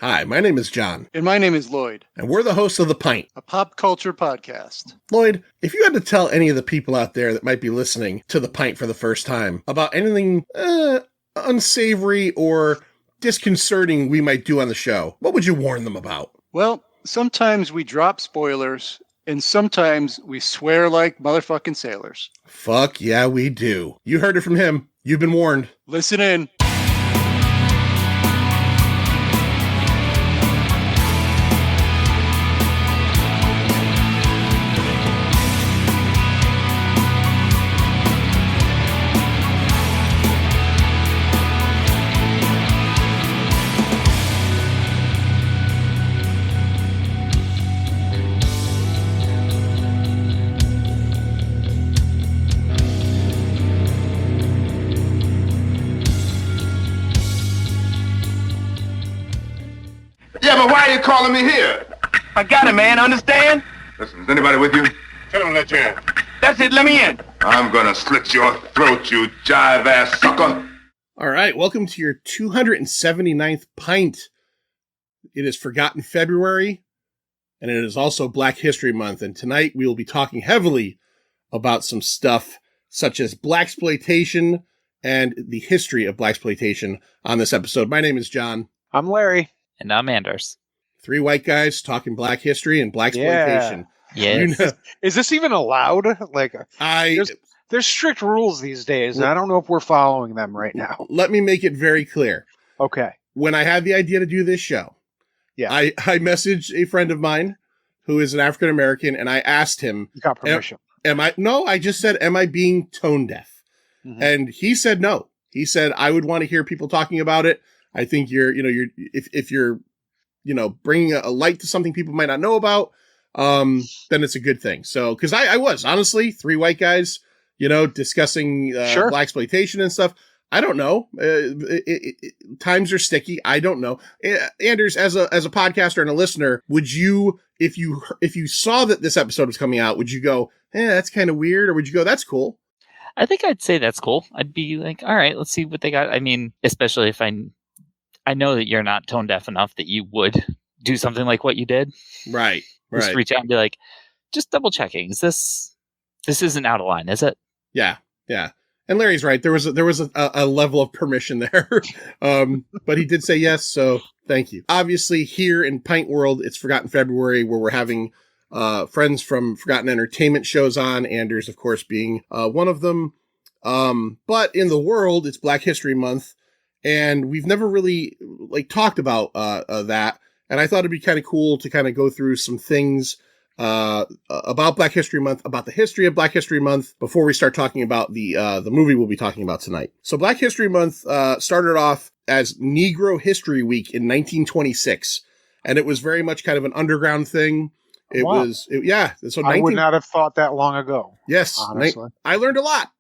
Hi, my name is John. And my name is Lloyd. And we're the hosts of The Pint, a pop culture podcast. Lloyd, if you had to tell any of the people out there that might be listening to The Pint for the first time about anything unsavory or disconcerting we might do on the show, what would you warn them about? Well, sometimes we drop spoilers, and sometimes we swear like motherfucking sailors. Fuck yeah, we do. You heard it from him. You've been warned. Listen in. Yeah, but why are you calling me here? I got it, man. Understand? Listen, is anybody with you? Tell him let you in. That's it. Let me in. I'm gonna slit your throat, you jive-ass sucker. All right, welcome to your 279th Pint. It is Forgotten February, and it is also Black History Month, and tonight we will be talking heavily about some stuff such as Blaxploitation and the history of Blaxploitation on this episode. My name is John. I'm Larry. And I'm Anders. Three white guys talking Black history and Blaxploitation. Yeah. You know, Is this even allowed? There's strict rules these days, and I don't know if we're following them right now. Let me make it very clear. Okay. When I had the idea to do this show, I messaged a friend of mine who is an African American, and I asked him, You got permission. I just said, am I being tone deaf? Mm-hmm. And he said no. He said, I would want to hear people talking about it. I think if you're bringing a light to something people might not know about, then it's a good thing. So, cause I was honestly three white guys, discussing, Blaxploitation and stuff. I don't know. Times are sticky. I don't know. Anders, as a podcaster and a listener, would you, if you saw that this episode was coming out, would you go, that's kind of weird? Or would you go, that's cool? I think I'd say that's cool. I'd be like, all right, let's see what they got. I mean, especially if I know that you're not tone deaf enough that you would do something like what you did. Right. Just reach out and be like, just double checking. This isn't out of line, is it? Yeah. And Larry's right. There was a level of permission there. But he did say yes. So thank you. Obviously here in Pint World, it's Forgotten February, where we're having, friends from Forgotten Entertainment shows on, Anders, of course, being, one of them. But in the world, it's Black History Month. And we've never really talked about that. And I thought it'd be kind of cool to kind of go through some things about Black History Month, about the history of Black History Month, before we start talking about the movie we'll be talking about tonight. So Black History Month started off as Negro History Week in 1926. And it was very much kind of an underground thing. It was. So I would not have thought that long ago. Yes. Honestly. I learned a lot.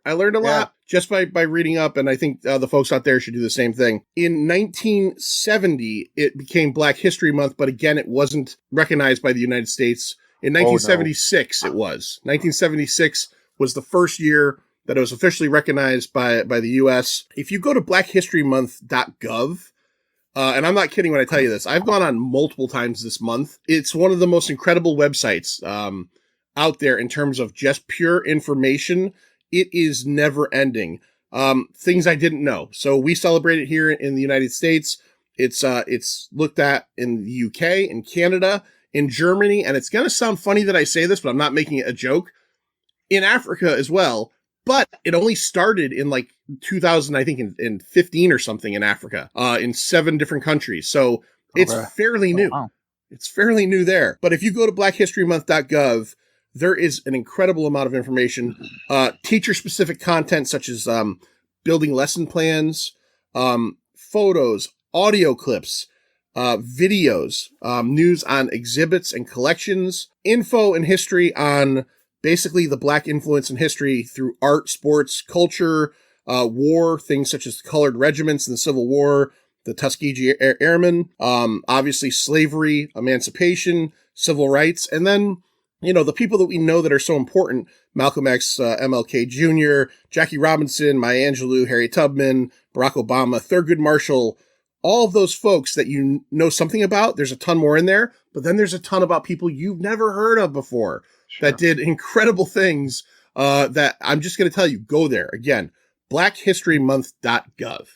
Just by reading up, and I think the folks out there should do the same thing. In 1970, it became Black History Month, but again, it wasn't recognized by the United States. In 1976, It was. 1976 was the first year that it was officially recognized by the U.S. If you go to blackhistorymonth.gov, and I'm not kidding when I tell you this, I've gone on multiple times this month. It's one of the most incredible websites out there in terms of just pure information. It is never ending. Things I didn't know. So we celebrate it here in the United States. It's looked at in the UK, in Canada, in Germany, and it's going to sound funny that I say this, but I'm not making it a joke. In Africa as well. But it only started in 2000, I think in 15 or something in Africa, in 7 different countries. So it's fairly new. Wow. It's fairly new there. But if you go to blackhistorymonth.gov, there is an incredible amount of information, teacher-specific content such as building lesson plans, photos, audio clips, videos, news on exhibits and collections, info and history on basically the Black influence in history through art, sports, culture, war, things such as colored regiments in the Civil War, the Tuskegee Airmen, obviously slavery, emancipation, civil rights, and then, the people that we know that are so important, Malcolm X, MLK Jr., Jackie Robinson, Maya Angelou, Harriet Tubman, Barack Obama, Thurgood Marshall, all of those folks that you know something about, there's a ton more in there, but then there's a ton about people you've never heard of before that did incredible things that I'm just going to tell you, go there. Again, blackhistorymonth.gov.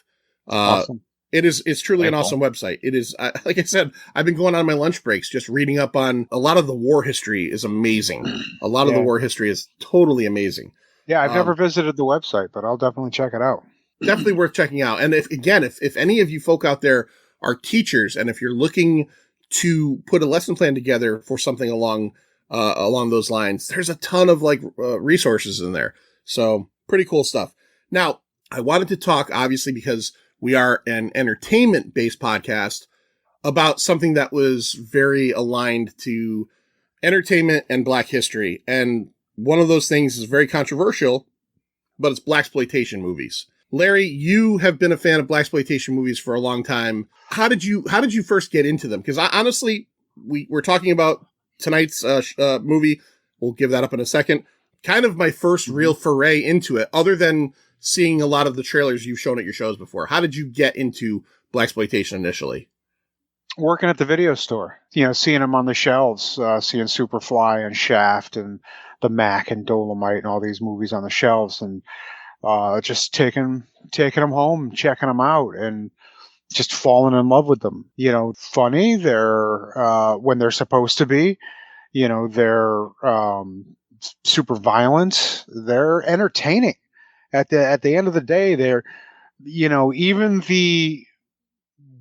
Awesome. It's truly an awesome website. It is, like I said, I've been going on my lunch breaks, just reading up on a lot of the war history is amazing. A lot of the war history is totally amazing. Yeah, I've never visited the website, but I'll definitely check it out. Definitely worth checking out. And if any of you folk out there are teachers, and if you're looking to put a lesson plan together for something along those lines, there's a ton of resources in there. So pretty cool stuff. Now, I wanted to talk, obviously, because we are an entertainment-based podcast, about something that was very aligned to entertainment and Black history. And one of those things is very controversial, but it's Blaxploitation movies. Larry, you have been a fan of Blaxploitation movies for a long time. How did you first get into them? Because honestly, we're talking about tonight's movie. We'll give that up in a second. Kind of my first real foray into it, other than seeing a lot of the trailers you've shown at your shows before. How did you get into Blaxploitation initially? Working at the video store, seeing them on the shelves, seeing Superfly and Shaft and The Mac and Dolomite and all these movies on the shelves, and just taking them home, checking them out, and just falling in love with them. Funny. They're when they're supposed to be. They're super violent. They're entertaining. At the end of the day, they're even the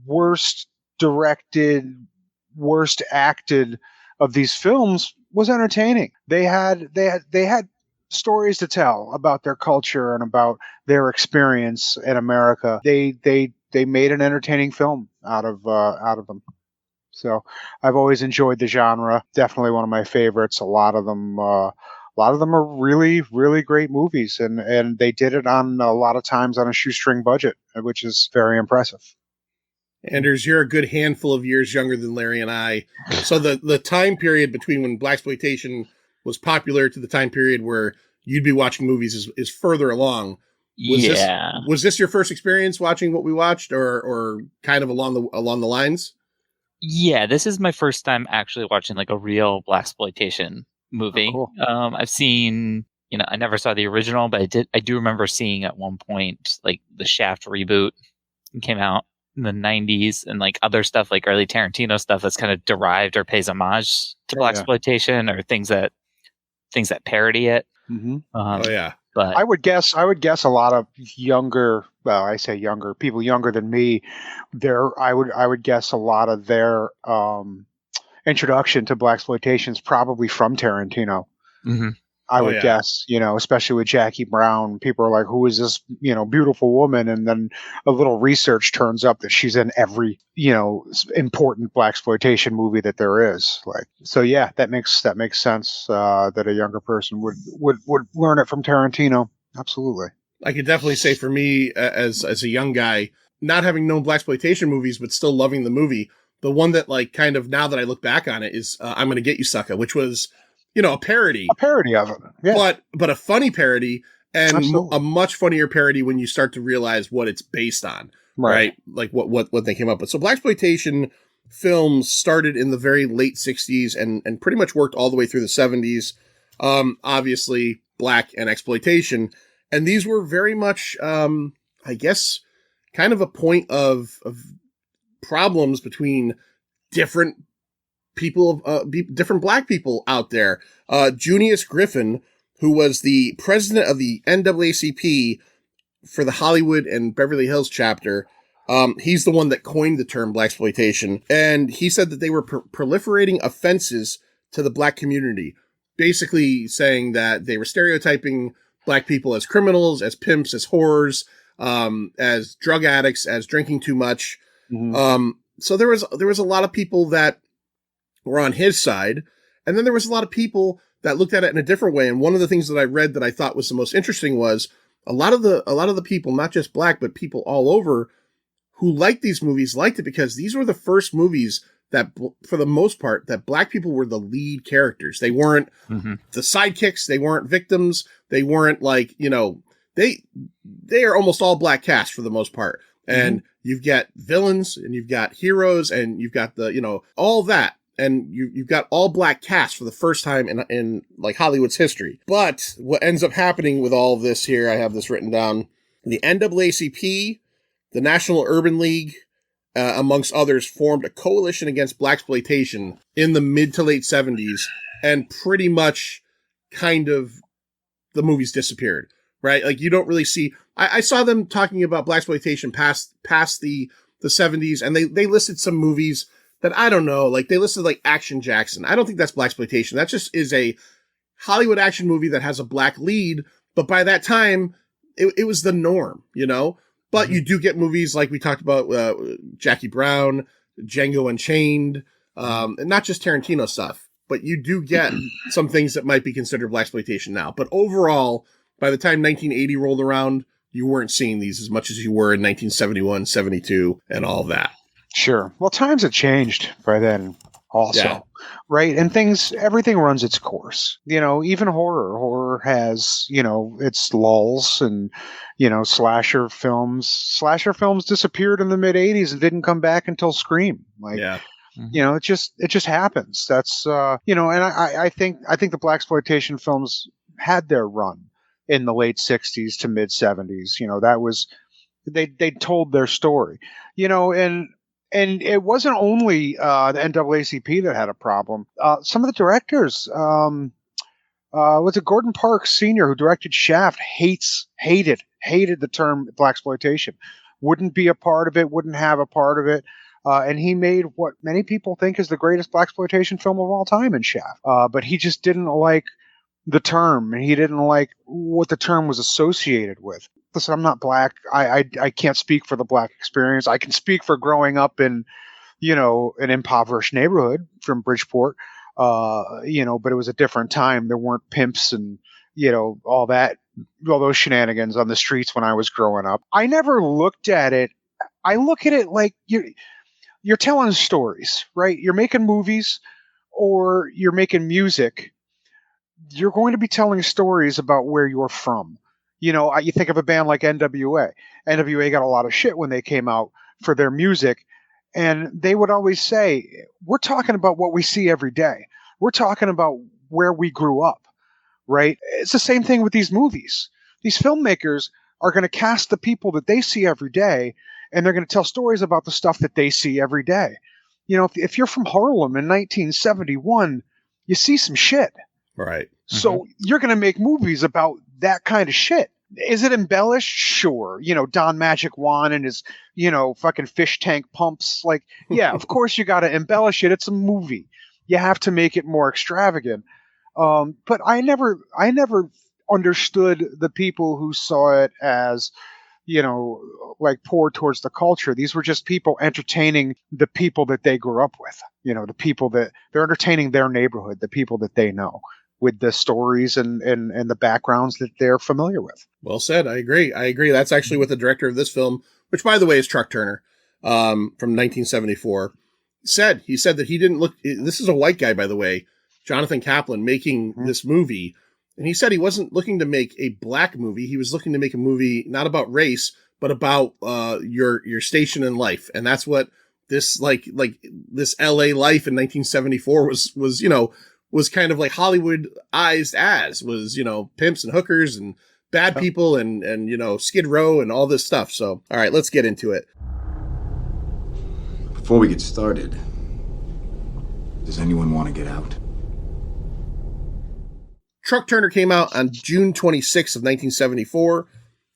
worst directed, worst acted of these films was entertaining. They had stories to tell about their culture and about their experience in America. They made an entertaining film out of them. So I've always enjoyed the genre. Definitely one of my favorites. A lot of them are really, really great movies, and they did it on a lot of times on a shoestring budget, which is very impressive. Anders, you're a good handful of years younger than Larry and I. So the time period between when Blaxploitation was popular to the time period where you'd be watching movies is further along. Was this your first experience watching what we watched, or kind of along the lines? Yeah, this is my first time actually watching like a real Blaxploitation movie. Oh, cool. I've seen, I never saw the original, but I do remember seeing at one point like the Shaft reboot came out in the 90s, and like other stuff like early Tarantino stuff that's kind of derived or pays homage to Blaxploitation, or things that parody it. Mm-hmm. But I would guess a lot of younger, well, I say younger, people younger than me, I would guess a lot of their introduction to Blaxploitation is probably from Tarantino. Mm-hmm. I would guess, especially with Jackie Brown. People are like, who is this, beautiful woman? And then a little research turns up that she's in every, important Blaxploitation movie that there is. So yeah, that makes sense that a younger person would learn it from Tarantino. Absolutely. I could definitely say for me, as a young guy, not having known Blaxploitation movies, but still loving the movie, the one that kind of, now that I look back on it, is I'm Gonna Get You, Sucker, which was, a parody. A parody of it. Yeah. But a funny parody, and Absolutely. a much funnier parody when you start to realize what it's based on. Right? Like what they came up with. So Blaxploitation films started in the very late 60s and pretty much worked all the way through the 70s. Obviously, Black and exploitation. And these were very much, I guess, kind of a point of problems between different people, different Black people out there. Junius Griffin, who was the president of the NAACP for the Hollywood and Beverly Hills chapter, he's the one that coined the term Blaxploitation. And he said that they were proliferating offenses to the Black community, basically saying that they were stereotyping Black people as criminals, as pimps, as whores, as drug addicts, as drinking too much. Mm-hmm. So there was a lot of people that were on his side, and then there was a lot of people that looked at it in a different way. And one of the things that I read that I thought was the most interesting was a lot of the people, not just Black, but people all over who liked these movies, liked it because these were the first movies that, for the most part, that Black people were the lead characters. They weren't the sidekicks. They weren't victims. They weren't they are almost all Black cast for the most part. And you've got villains and you've got heroes and you've got the, all that. And you've got all black cast for the first time in like Hollywood's history. But what ends up happening with all of this here, I have this written down. The NAACP, the National Urban League, amongst others, formed a coalition against blaxploitation in the mid to late 70s, and pretty much kind of the movies disappeared, right? Like you don't really see. I saw them talking about blaxploitation past the 70s, and they listed some movies that I don't know, like they listed like Action Jackson. I don't think that's blaxploitation. That just is a Hollywood action movie that has a black lead, but by that time, it was the norm, But you do get movies like we talked about, Jackie Brown, Django Unchained, and not just Tarantino stuff, but you do get some things that might be considered blaxploitation now. But overall, by the time 1980 rolled around, you weren't seeing these as much as you were in 1971, 72, and all of that. Sure. Well, times have changed by then also, right? And everything runs its course. Even horror has, its lulls and, slasher films. Slasher films disappeared in the mid 80s and didn't come back until Scream. It just happens. That's, and I think the blaxploitation films had their run in the late 60s to mid 70s. That was, they told their story, and it wasn't only the NAACP that had a problem. Some of the directors, was it Gordon Parks Sr., who directed Shaft, hated the term blaxploitation. Wouldn't be a part of it, wouldn't have a part of it. And he made what many people think is the greatest blaxploitation film of all time in Shaft. But he just didn't like the term, and he didn't like what the term was associated with. Listen, I'm not black. I can't speak for the black experience. I can speak for growing up in, an impoverished neighborhood from Bridgeport, but it was a different time. There weren't pimps and, all those shenanigans on the streets when I was growing up. I never looked at it. I look at it like you're telling stories, right? You're making movies or you're making music. You're going to be telling stories about where you're from. You think of a band like NWA. NWA got a lot of shit when they came out for their music. And they would always say, we're talking about what we see every day. We're talking about where we grew up, right? It's the same thing with these movies. These filmmakers are going to cast the people that they see every day, and they're going to tell stories about the stuff that they see every day. If you're from Harlem in 1971, you see some shit. Right. So you're going to make movies about that kind of shit. Is it embellished? Sure. Don Magic Wand and his, fucking fish tank pumps. Like, yeah, of course you got to embellish it. It's a movie. You have to make it more extravagant. But I never understood the people who saw it as, like poor towards the culture. These were just people entertaining the people that they grew up with. The people that they're entertaining their neighborhood, the people that they know, with the stories and the backgrounds that they're familiar with. Well said. I agree. That's actually what the director of this film, which by the way is Truck Turner, from 1974, said. He said that he didn't look, this is a white guy, by the way, Jonathan Kaplan, making this movie. And he said he wasn't looking to make a black movie. He was looking to make a movie not about race, but about your station in life. And that's what this like this LA life in 1974 was kind of like Hollywoodized as was, pimps and hookers and bad people and Skid Row and all this stuff. So, all right, let's get into it. Before we get started, does anyone want to get out? Truck Turner came out on June 26th of 1974,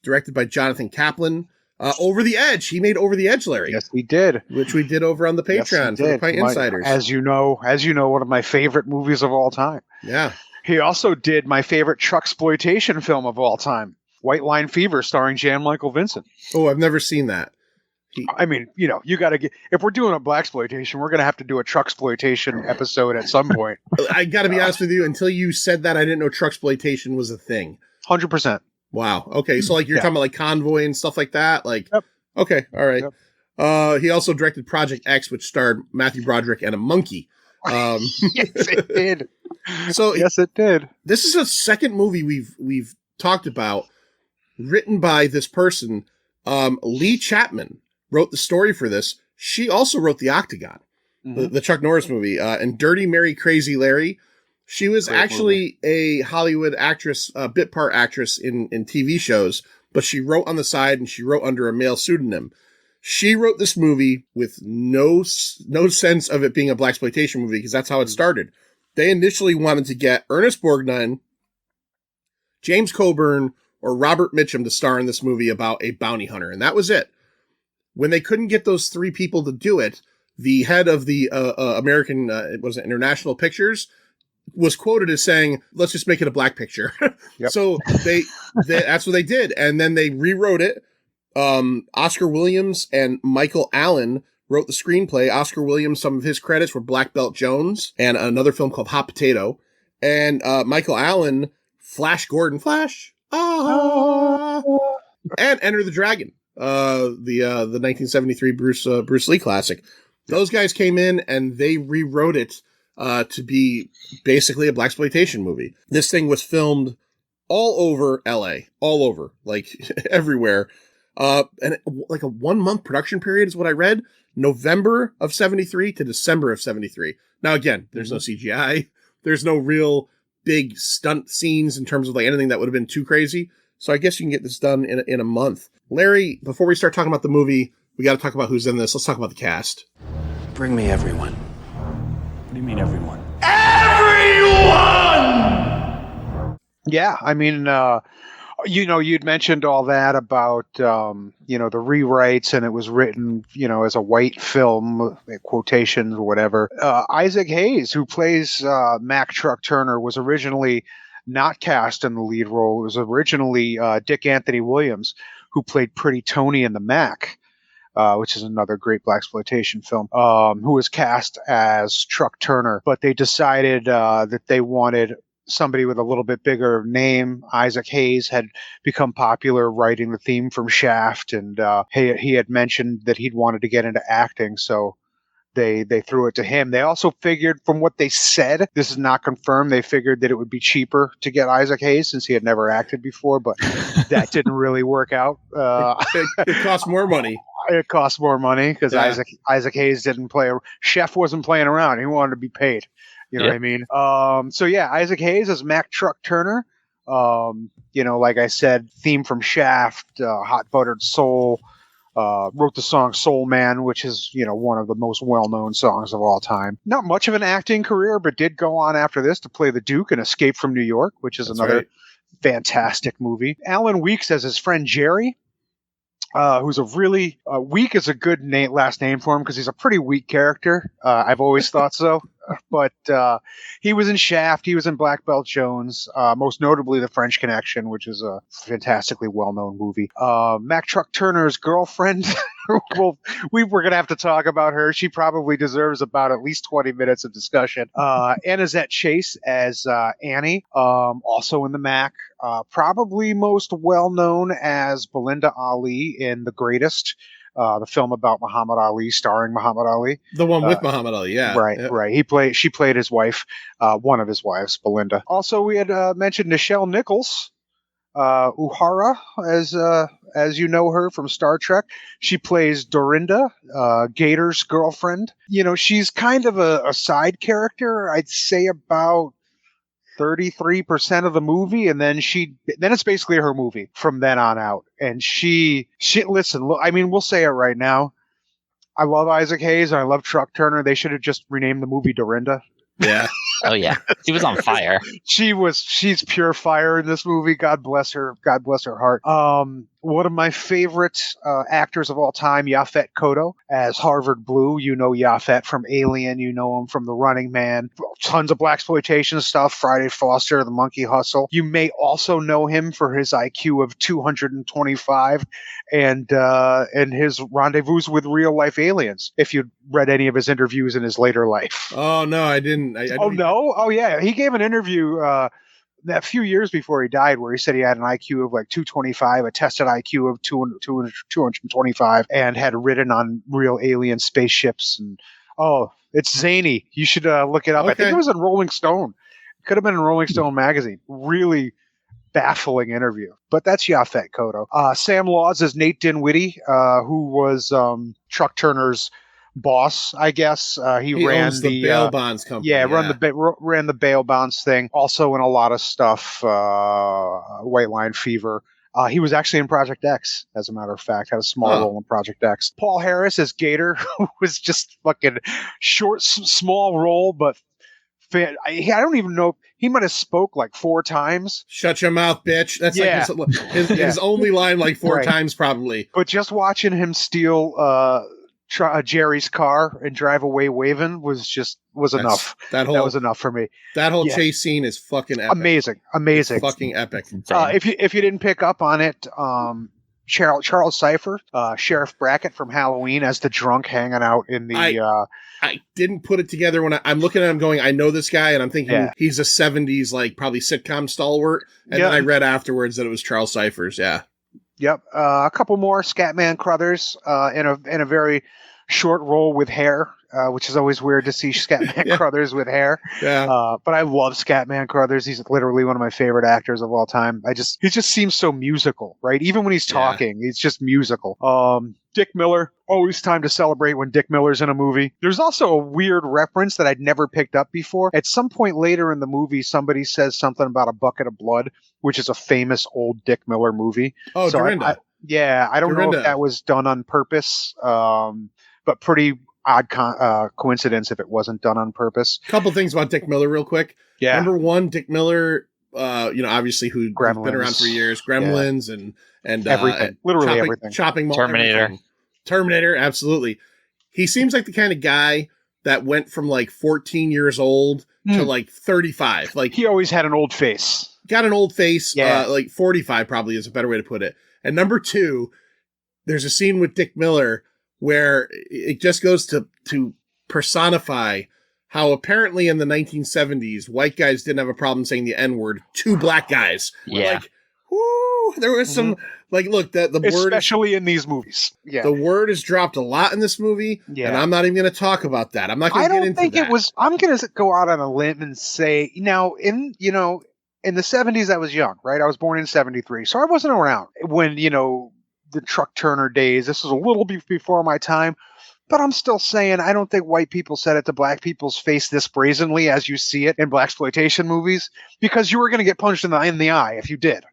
directed by Jonathan Kaplan. Over the Edge. He made Over the Edge, Larry. Yes, we did. Which we did over on the Patreon for the Pint Insiders. As you know, one of my favorite movies of all time. Yeah. He also did my favorite trucksploitation film of all time, White Line Fever, starring Jan Michael Vincent. Oh, I've never seen that. You got to get, if we're doing a blaxploitation, we're going to have to do a trucksploitation episode at some point. I got to be honest with you, until you said that, I didn't know trucksploitation was a thing. 100%. Wow. Okay. So you're talking about like Convoy and stuff like that. Yep. Okay. All right. Yep. He also directed Project X, which starred Matthew Broderick and a monkey. Yes, it did. So yes, it did. This is a second movie we've talked about, written by this person, Lee Chapman wrote the story for this. She also wrote The Octagon, the Chuck Norris movie, and Dirty Mary Crazy Larry. She was actually a Hollywood actress, bit part actress in TV shows, but she wrote on the side and she wrote under a male pseudonym. She wrote this movie with no sense of it being a blaxploitation movie because that's how it started. They initially wanted to get Ernest Borgnine, James Coburn, or Robert Mitchum to star in this movie about a bounty hunter, and that was it. When they couldn't get those three people to do it, the head of the American International Pictures was quoted as saying, "Let's just make it a black picture." Yep. So they that's what they did, and then they rewrote it. Oscar Williams and Michael Allen wrote the screenplay. Oscar Williams, some of his credits were Black Belt Jones and another film called Hot Potato, and Michael Allen, Flash Gordon, and Enter the Dragon, the 1973 Bruce Lee classic. Those guys came in and they rewrote it to be basically a blaxploitation movie. This thing was filmed all over LA, all over, like everywhere. And like a 1 month production period is what I read. November of 73 to December of 73. Now, again, there's no CGI. There's no real big stunt scenes in terms of like anything that would have been too crazy. So I guess you can get this done in a month. Larry, before we start talking about the movie, we got to talk about who's in this. Let's talk about the cast. Bring me everyone. What do you mean everyone? Yeah, I mean, you'd mentioned all that about, the rewrites, and it was written, as a white film, quotations or whatever. Isaac Hayes, who plays Mack Truck Turner, was originally not cast in the lead role. It was originally Dick Anthony Williams, who played Pretty Tony in The Mack, which is another great blaxploitation film, who was cast as Truck Turner. But they decided that they wanted somebody with a little bit bigger name. Isaac Hayes had become popular writing the theme from Shaft, and he had mentioned that he'd wanted to get into acting, so they threw it to him. They also figured, from what they said, this is not confirmed, they figured that it would be cheaper to get Isaac Hayes since he had never acted before, but that didn't really work out. It cost more money. It cost more money because Isaac Hayes didn't play. Chef wasn't playing around. He wanted to be paid. You know what I mean? So yeah, Isaac Hayes as Mack Truck Turner. Like I said, theme from Shaft, Hot Buttered Soul, wrote the song Soul Man, which is, one of the most well-known songs of all time. Not much of an acting career, but did go on after this to play the Duke in Escape from New York, which is another fantastic movie. Alan Weeks as his friend Jerry. Who's a really Weak is a good last name for him because he's a pretty weak character. I've always thought so. But he was in Shaft. He was in Black Belt Jones, most notably The French Connection, which is a fantastically well-known movie. Mack Truck Turner's girlfriend. Well, we're going to have to talk about her. She probably deserves about at least 20 minutes of discussion. Annazette Chase as Annie, also in the Mac. Probably most well-known as Belinda Ali in The Greatest, the film about Muhammad Ali, starring Muhammad Ali. The one with Muhammad Ali, yeah. Right. She played his wife, one of his wives, Belinda. Also, we had mentioned Nichelle Nichols, Uhura, as you know her from Star Trek. She plays Dorinda, Gator's girlfriend. She's kind of a side character. I'd say about 33% of the movie, and then it's basically her movie from then on out. And listen, I mean, we'll say it right now. I love Isaac Hayes and I love Truck Turner. They should have just renamed the movie Dorinda. Yeah. Oh yeah, she was on fire. She's pure fire in this movie. God bless her. God bless her heart. One of my favorite actors of all time, Yaphet Kotto as Harvard Blue. You know Yaphet from Alien. You know him from The Running Man. Tons of blaxploitation stuff. Friday Foster, The Monkey Hustle. You may also know him for his IQ of 225 and his rendezvous with real life aliens. If you read any of his interviews in his later life. Oh no, I didn't. No? Oh yeah, he gave an interview a few years before he died where he said he had an IQ of like 225, a tested IQ of 225, and had ridden on real alien spaceships. And it's zany. You should look it up. Okay. I think it was in Rolling Stone. It could have been in Rolling Stone magazine. Really, baffling interview. But that's Yaphet Kotto. Sam Laws is Nate Dinwiddie, who was Truck Turner's boss, I guess. He ran owns the bail bonds company. ran the bail bonds thing. Also in a lot of stuff, White Line Fever. He was actually in Project X, as a matter of fact. Had a small role in Project X. Paul Harris as Gator, who was just fucking short, small role, but I don't even know. He might have spoke like 4 times. Shut your mouth, bitch. That's like his only line, like 4 times probably. But just watching him steal Jerry's car and drive away waving was enough. That was enough for me. That whole chase scene is fucking epic. Amazing. It's fucking epic. If you didn't pick up on it, Charles Cypher, Sheriff Brackett from Halloween, as the drunk hanging out in the. I didn't put it together when I'm looking at him going, I know this guy, and I'm thinking he's a 70s, like, probably sitcom stalwart. And then I read afterwards that it was Charles Cyphers, Yep. A couple more. Scatman Crothers in a very short role with hair, which is always weird to see Scatman Crothers with hair. Yeah. But I love Scatman Crothers. He's literally one of my favorite actors of all time. He just seems so musical, right? Even when he's talking, he's just musical. Dick Miller, always time to celebrate when Dick Miller's in a movie. There's also a weird reference that I'd never picked up before. At some point later in the movie, somebody says something about a bucket of blood, which is a famous old Dick Miller movie. Oh, so Dorinda. I don't know if that was done on purpose, but pretty odd coincidence if it wasn't done on purpose. Couple things about Dick Miller real quick. Yeah. Number one, Dick Miller, obviously who's been around for years, Gremlins and everything, literally everything. Chopping Terminator. Everything. Terminator, absolutely. He seems like the kind of guy that went from like 14 years old to like 35. Like he always had an old face. Got an old face. Yeah. Like 45 probably is a better way to put it. And number two, there's a scene with Dick Miller where it just goes to personify how apparently in the 1970s, white guys didn't have a problem saying the N-word to black guys. Yeah. Like, whoo, there was some, like, look, the word... Especially in these movies. Yeah. The word is dropped a lot in this movie, and I'm not even going to talk about that. I'm not going to get into that. I don't think it was... I'm going to go out on a limb and say, now, in the 70s, I was young, right? I was born in 73, so I wasn't around when, the Truck Turner days. This was a little before my time. But I'm still saying I don't think white people said it to black people's face this brazenly as you see it in Blaxploitation movies, because you were going to get punched in the eye if you did.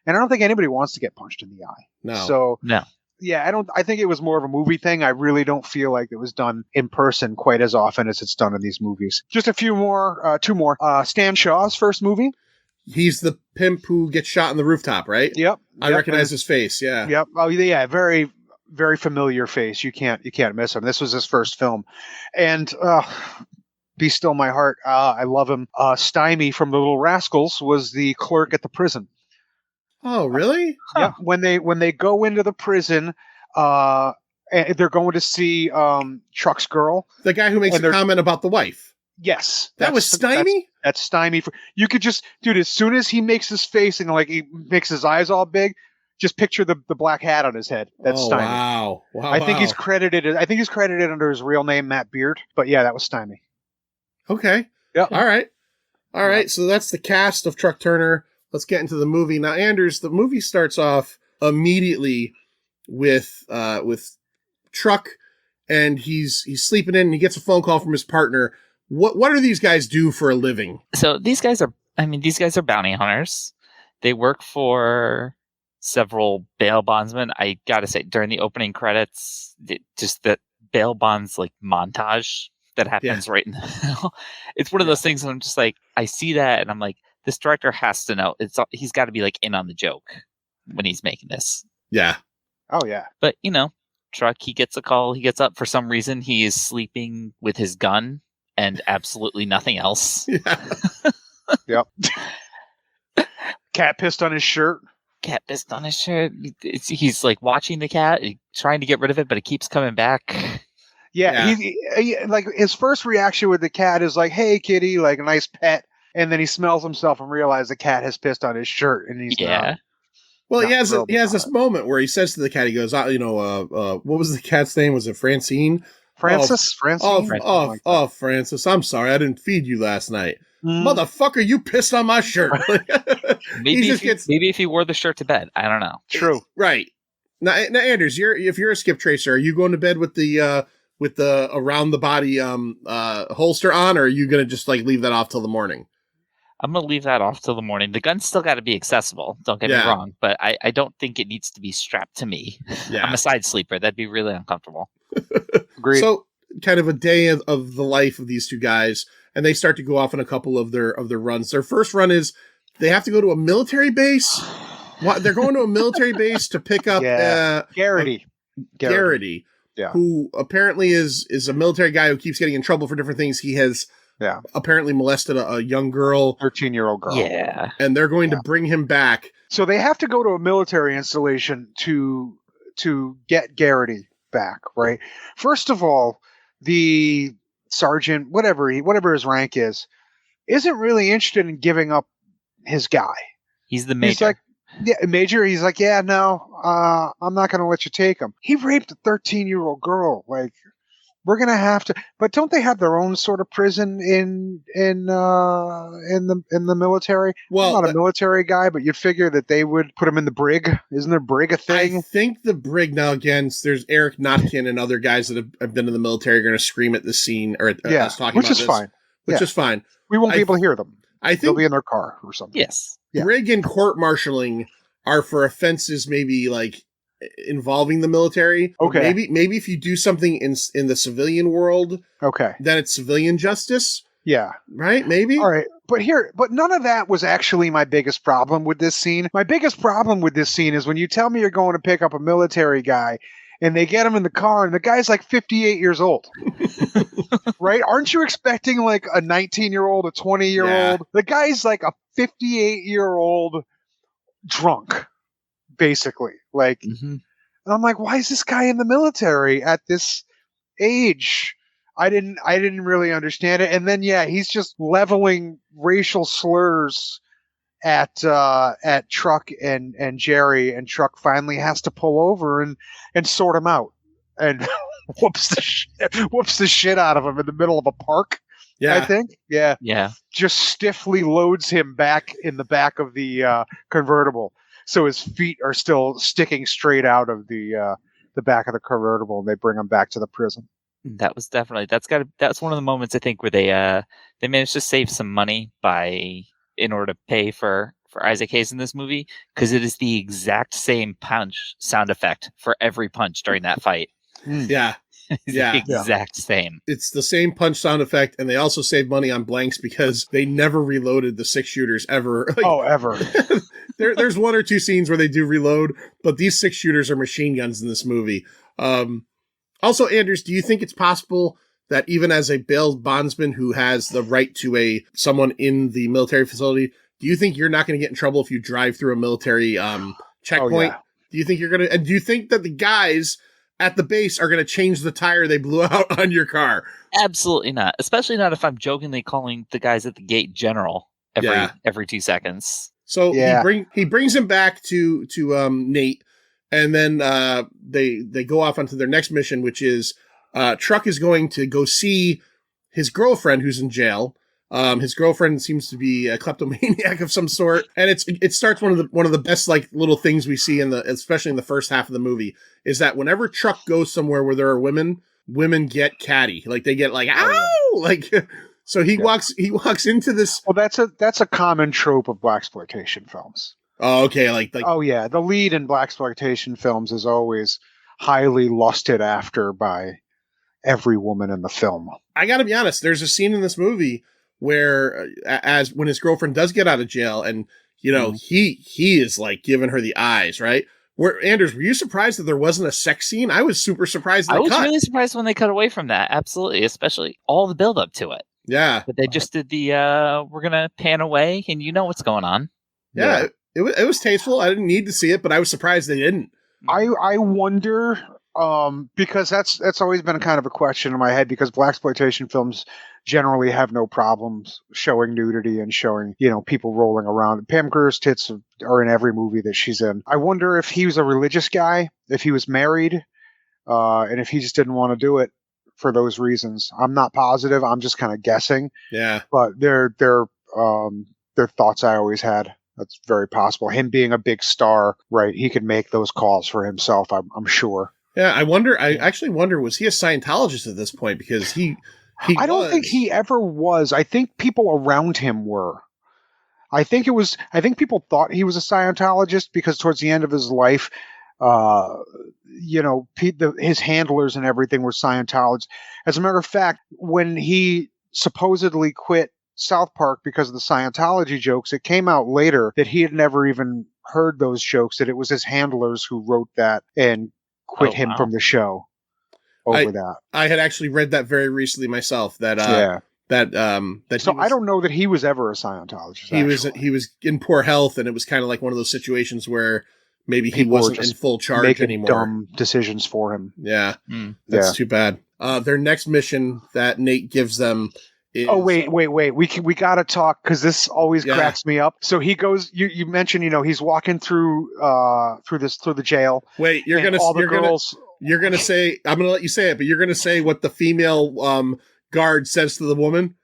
And I don't think anybody wants to get punched in the eye. No. So, no. Yeah, I think it was more of a movie thing. I really don't feel like it was done in person quite as often as it's done in these movies. Just two more. Stan Shaw's first movie. He's the pimp who gets shot on the rooftop, right? Yep. I recognize his face, yeah. Yep. Oh, yeah, very... very familiar face. You can't miss him. This was his first film. And Be Still My Heart. I love him. Stymie from The Little Rascals was the clerk at the prison. Oh, really? Yeah. When they go into the prison, they're going to see Truck's girl. The guy who makes a comment about the wife. Yes. That was Stymie? That's Stymie. You could just, dude, as soon as he makes his face and like he makes his eyes all big, just picture the black hat on his head. That's Stymie. Wow. I think he's credited under his real name, Matt Beard. But yeah, that was Stymie. Okay. Yeah. All right. So that's the cast of Truck Turner. Let's get into the movie. Now, Anders, the movie starts off immediately with Truck, and he's sleeping in, and he gets a phone call from his partner. What do these guys do for a living? So these guys are bounty hunters. They work for several bail bondsmen. I gotta say, during the opening credits, just the bail bonds like montage that happens right now. It's one of those things that I'm just like, I see that and I'm like, this director has to know. He's got to be like in on the joke when he's making this. Yeah. Oh yeah. But Truck, he gets a call. He gets up for some reason. He is sleeping with his gun and absolutely nothing else. Yeah. Yep. Cat pissed on his shirt. He's like watching the cat, trying to get rid of it, but it keeps coming back. Yeah. He like his first reaction with the cat is like, "Hey, kitty," like a nice pet, and then he smells himself and realizes the cat has pissed on his shirt, and he's Well, he has this moment where he says to the cat, he goes, what was the cat's name? Was it Francine? Francine? Francis, I'm sorry, I didn't feed you last night. Motherfucker, you pissed on my shirt. Maybe if he wore the shirt to bed. I don't know. True. Right. Now Anders, if you're a skip tracer, are you going to bed with the around the body holster on, or are you gonna just like leave that off till the morning? I'm gonna leave that off till the morning. The gun's still got to be accessible. Don't get me wrong, but I don't think it needs to be strapped to me. Yeah. I'm a side sleeper. That'd be really uncomfortable. Agreed. So, kind of a day of the life of these two guys, and they start to go off on a couple of their runs. Their first run is they have to go to a military base. They're going to a military base to pick up Garrity. Yeah. Who apparently is a military guy who keeps getting in trouble for different things. He has apparently molested a young girl. 13-year-old girl. Yeah. And they're going to bring him back. So they have to go to a military installation to get Garrity back, right? First of all, the sergeant, whatever his rank is, isn't really interested in giving up his guy. He's the major. He's like, major. He's like, no, I'm not going to let you take him. He raped a 13-year-old girl. Like, we're going to have to. But don't they have their own sort of prison in the military? Well, I'm not a military guy, but you'd figure that they would put him in the brig. Isn't there brig a thing? I think the brig now again. There's Eric Notkin and other guys that have been in the military are going to scream at this scene or at us talking which about is this, fine. Which is fine. We won't be able to hear them. I think they'll be in their car or something. Yes. Yeah. Brig and court-martialing are for offenses maybe like involving the military. Okay. Maybe if you do something in the civilian world, then it's civilian justice. Yeah. Right? Maybe. All right. But none of that was actually my biggest problem with this scene. My biggest problem with this scene is when you tell me you're going to pick up a military guy and they get him in the car and the guy's like 58 years old. Right? Aren't you expecting like a 19-year-old, a 20-year-old? Yeah. The guy's like a 58-year-old drunk, basically. Like, and I'm like, why is this guy in the military at this age? I didn't really understand it. And then he's just leveling racial slurs at Truck and Jerry, and Truck finally has to pull over and sort him out and whoops the shit out of him in the middle of a park. Yeah. I think. Yeah. Just stiffly loads him back in the back of the convertible, so his feet are still sticking straight out of the back of the convertible, and they bring him back to the prison. That was definitely that's one of the moments I think where they managed to save some money in order to pay for Isaac Hayes in this movie, because it is the exact same punch sound effect for every punch during that fight. Yeah. The exact same. It's the same punch sound effect, and they also save money on blanks because they never reloaded the 6-shooters ever. Ever. There's one or two scenes where they do reload, but these 6-shooters are machine guns in this movie. Also, Anders, do you think it's possible that even as a bail bondsman who has the right to someone in the military facility, do you think you're not going to get in trouble if you drive through a military checkpoint? Do you think you're going to, and do you think that the guys at the base are going to change the tire they blew out on your car? Absolutely not. Especially not if I'm jokingly calling the guys at the gate general every 2 seconds. So he brings him back to Nate, and then they go off onto their next mission, which is Truck is going to go see his girlfriend who's in jail. His girlfriend seems to be a kleptomaniac of some sort, and it starts one of the best like little things we see especially in the first half of the movie, is that whenever Truck goes somewhere where there are women get catty, like they get like ow, like so he walks into this. Well, that's a common trope of blaxploitation films. Oh, okay, like the lead in blaxploitation films is always highly lusted after by every woman in the film. I got to be honest, there's a scene in this movie where when his girlfriend does get out of jail, and he is like giving her the eyes, right? Anders, were you surprised that there wasn't a sex scene? I was super surprised. I was really surprised when they cut away from that. Absolutely, especially all the build up to it. Yeah, but they just did the we're gonna pan away, and you know what's going on. Yeah. It was tasteful. I didn't need to see it, but I was surprised they didn't. I wonder, because that's always been kind of a question in my head, because blaxploitation films generally have no problems showing nudity and showing, people rolling around. Pam Grier's tits are in every movie that she's in. I wonder if he was a religious guy, if he was married, and if he just didn't want to do it for those reasons. I'm not positive. I'm just kind of guessing. Yeah. But they're They're thoughts I always had. That's very possible. Him being a big star, right? He could make those calls for himself. I'm sure. Yeah, I wonder. I actually wonder, was he a Scientologist at this point? Because I don't think he ever was. I think people around him were. I think people thought he was a Scientologist because towards the end of his life, his handlers and everything were Scientologists. As a matter of fact, when he supposedly quit South Park because of the Scientology jokes, it came out later that he had never even heard those jokes, that it was his handlers who wrote that and quit him from the show over that. I had actually read that very recently myself. So I don't know that he was ever a Scientologist. He was in poor health, and it was kind of like one of those situations where maybe he wasn't in full charge anymore. Dumb decisions for him. Yeah, that's too bad. Their next mission that Nate gives them. Wait. We got to talk because this always cracks me up. So he goes. You mentioned, he's walking through the jail. Wait, you're gonna say. I'm gonna let you say it, but you're gonna say what the female guard says to the woman.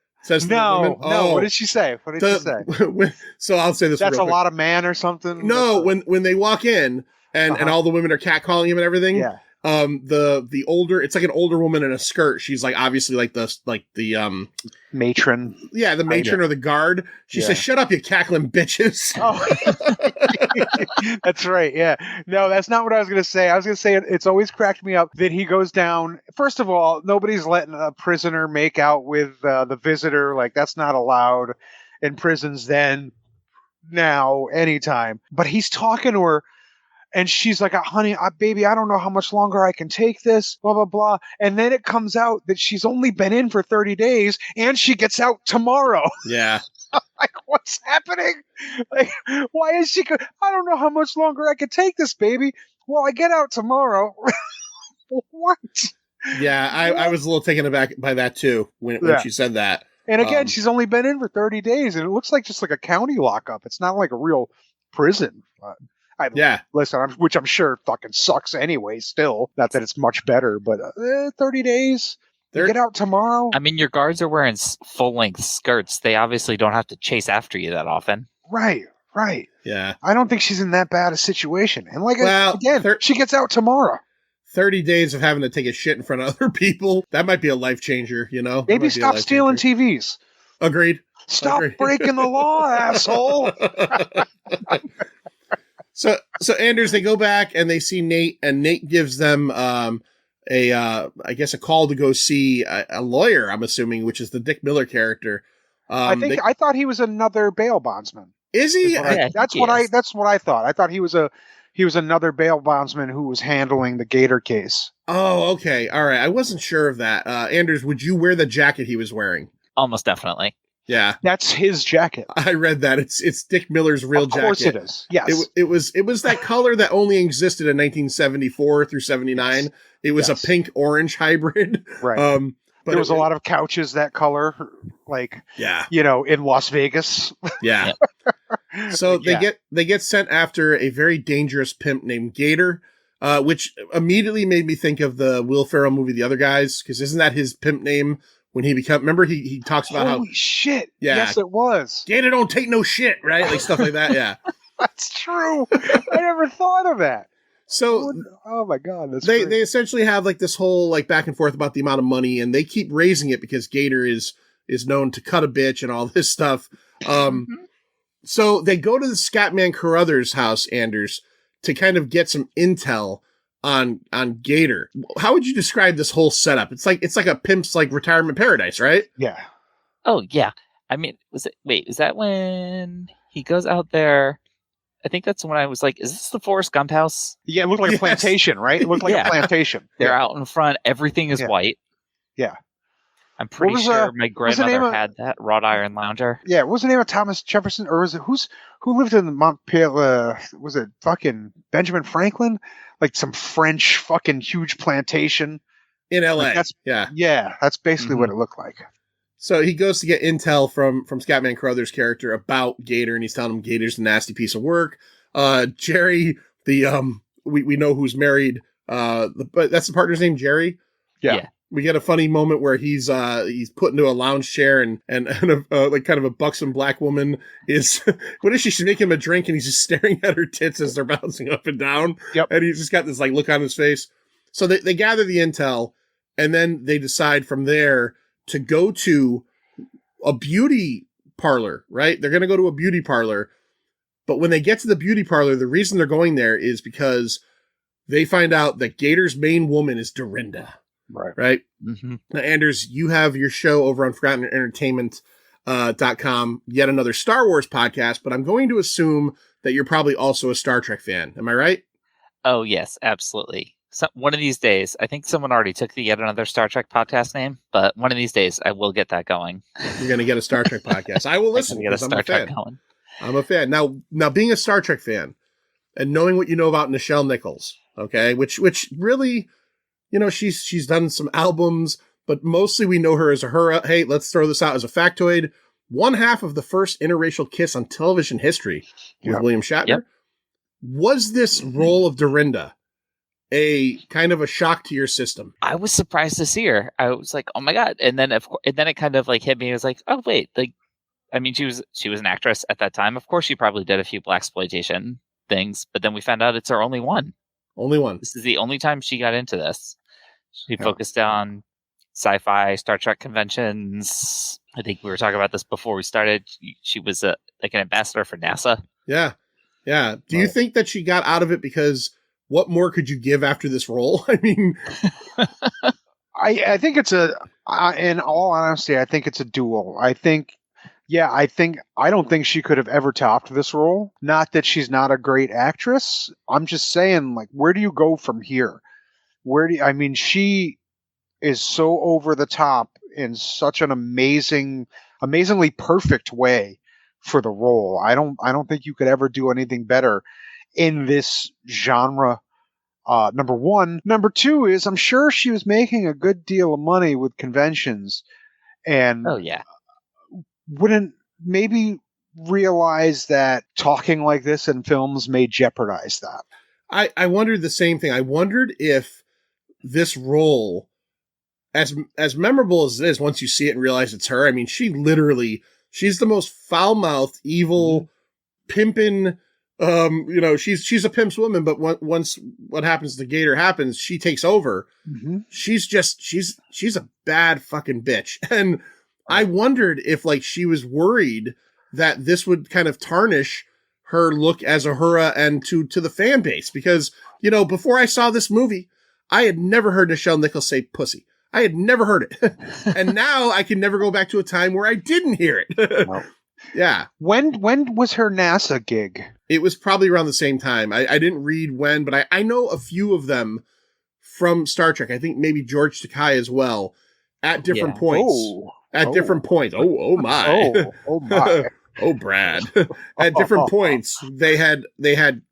No. What did she say? So I'll say this. That's a lot of man or something. No, when they walk in and all the women are catcalling him and everything. Yeah. The older, it's like an older woman in a skirt. She's like obviously like the matron. Yeah, the matron or the guard. She says, "Shut up, you cackling bitches." Oh, that's right. Yeah. No, that's not what I was going to say. I was going to say it's always cracked me up that he goes down. First of all, nobody's letting a prisoner make out with the visitor. Like, that's not allowed in prisons then, now, anytime. But he's talking to her. And she's like, honey, baby, I don't know how much longer I can take this, blah, blah, blah. And then it comes out that she's only been in for 30 days and she gets out tomorrow. Yeah. Like, what's happening? Like, why is she? I don't know how much longer I can take this, baby. Well, I get out tomorrow. What? Yeah, I was a little taken aback by that too when she said that. And again, she's only been in for 30 days and it looks like just like a county lockup. It's not like a real prison. Listen, which I'm sure fucking sucks anyway still. Not that it's much better, but 30 days? Get out tomorrow? I mean, your guards are wearing full-length skirts. They obviously don't have to chase after you that often. Right. Yeah. I don't think she's in that bad a situation. And again, she gets out tomorrow. 30 days of having to take a shit in front of other people, that might be a life changer, Maybe stop stealing TVs. Agreed. Stop breaking the law, asshole. So Anders, they go back and they see Nate, and Nate gives them I guess a call to go see a lawyer, I'm assuming, which is the Dick Miller character. I thought he was another bail bondsman. Is he? That's what I thought. I thought he was another bail bondsman who was handling the Gator case. Oh, okay. All right. I wasn't sure of that. Anders, would you wear the jacket he was wearing? Almost definitely. Yeah, that's his jacket. I read that. It's Dick Miller's real jacket. Of course it is. Yes, it was that color that only existed in 1974 through 79. It was a pink orange hybrid. Right. But there was a lot of couches that color, like in Las Vegas. Yeah. So they get sent after a very dangerous pimp named Gator, which immediately made me think of the Will Ferrell movie The Other Guys, because isn't that his pimp name? When remember he talks about Holy shit. Yeah. Yes, it was. Gator don't take no shit, right? Like stuff like that. Yeah. That's true. I never thought of that. So, oh my God. They essentially have like this whole like back and forth about the amount of money, and they keep raising it because Gator is known to cut a bitch and all this stuff. So they go to the Scatman Carruthers house, Anders, to kind of get some intel on Gator. How would you describe this whole setup? It's like a pimp's like retirement paradise, right? Yeah. Oh yeah. I mean, is that when he goes out there? I think that's when I was like, is this the Forrest Gump house? Yeah, it looked like a plantation, right? It looked like a plantation. They're out in front. Everything is white. Yeah. I'm pretty sure my grandmother had that wrought iron lounger. Yeah, what was the name of Thomas Jefferson? Or was it who lived in the Montpelier? Was it fucking Benjamin Franklin? Like some French fucking huge plantation in LA. Like that's basically what it looked like. So he goes to get intel from Scatman Carruthers' character about Gator, and he's telling him Gator's a nasty piece of work. Jerry, we know who's married. But that's the partner's name, Jerry. Yeah. We get a funny moment where he's put into a lounge chair and like kind of a buxom black woman is, what is she? She's making him a drink and he's just staring at her tits as they're bouncing up and down. Yep. And he's just got this like look on his face. So they gather the intel and then they decide from there to go to a beauty parlor, right? They're going to go to a beauty parlor. But when they get to the beauty parlor, the reason they're going there is because they find out that Gator's main woman is Dorinda. Right? Mm-hmm. Now, Anders, you have your show over on ForgottenEntertainment.com, yet another Star Wars podcast, but I'm going to assume that you're probably also a Star Trek fan. Am I right? Oh, yes, absolutely. So, one of these days, I think someone already took the Yet Another Star Trek podcast name, but one of these days I will get that going. You're going to get a Star Trek podcast. I will listen because I'm a fan. I'm a fan. Now, being a Star Trek fan and knowing what you know about Nichelle Nichols, okay, which really, you know, she's done some albums, but mostly we know her as Uhura. Hey, let's throw this out as a factoid. One half of the first interracial kiss on television history with William Shatner. Yep. Was this role of Dorinda a kind of a shock to your system? I was surprised to see her. I was like, oh my God. And then it kind of like hit me. I was like, oh wait, like, I mean, she was an actress at that time. Of course, she probably did a few Blaxploitation things, but then we found out it's her only one. Only one. This is the only time she got into this. She focused on sci-fi, Star Trek conventions. I think we were talking about this before we started. She was like an ambassador for NASA. Yeah. Yeah. Do you think that she got out of it because what more could you give after this role? I mean, I think it's in all honesty, I think it's a duel. I don't think she could have ever topped this role. Not that she's not a great actress. I'm just saying, like, where do you go from here? She is so over the top in such an amazingly perfect way for the role. I don't think you could ever do anything better in this genre. Number one. Number two is I'm sure she was making a good deal of money with conventions and wouldn't maybe realize that talking like this in films may jeopardize that. I wondered the same thing. I wondered if this role, as memorable as it is, once you see it and realize it's her, I mean, she's the most foul-mouthed, evil, pimpin', she's a pimp's woman, but once what happens to Gator happens, she takes over. Mm-hmm. She's a bad fucking bitch. And I wondered if like she was worried that this would kind of tarnish her look as Uhura and to the fan base, because, you know, before I saw this movie, I had never heard Nichelle Nichols say pussy. I had never heard it. And now I can never go back to a time where I didn't hear it. No. Yeah. When was her NASA gig? It was probably around the same time. I didn't read when, but I know a few of them from Star Trek. I think maybe George Takei as well at different points. Different points. Oh my. Oh my. Oh, Brad. At different points, they had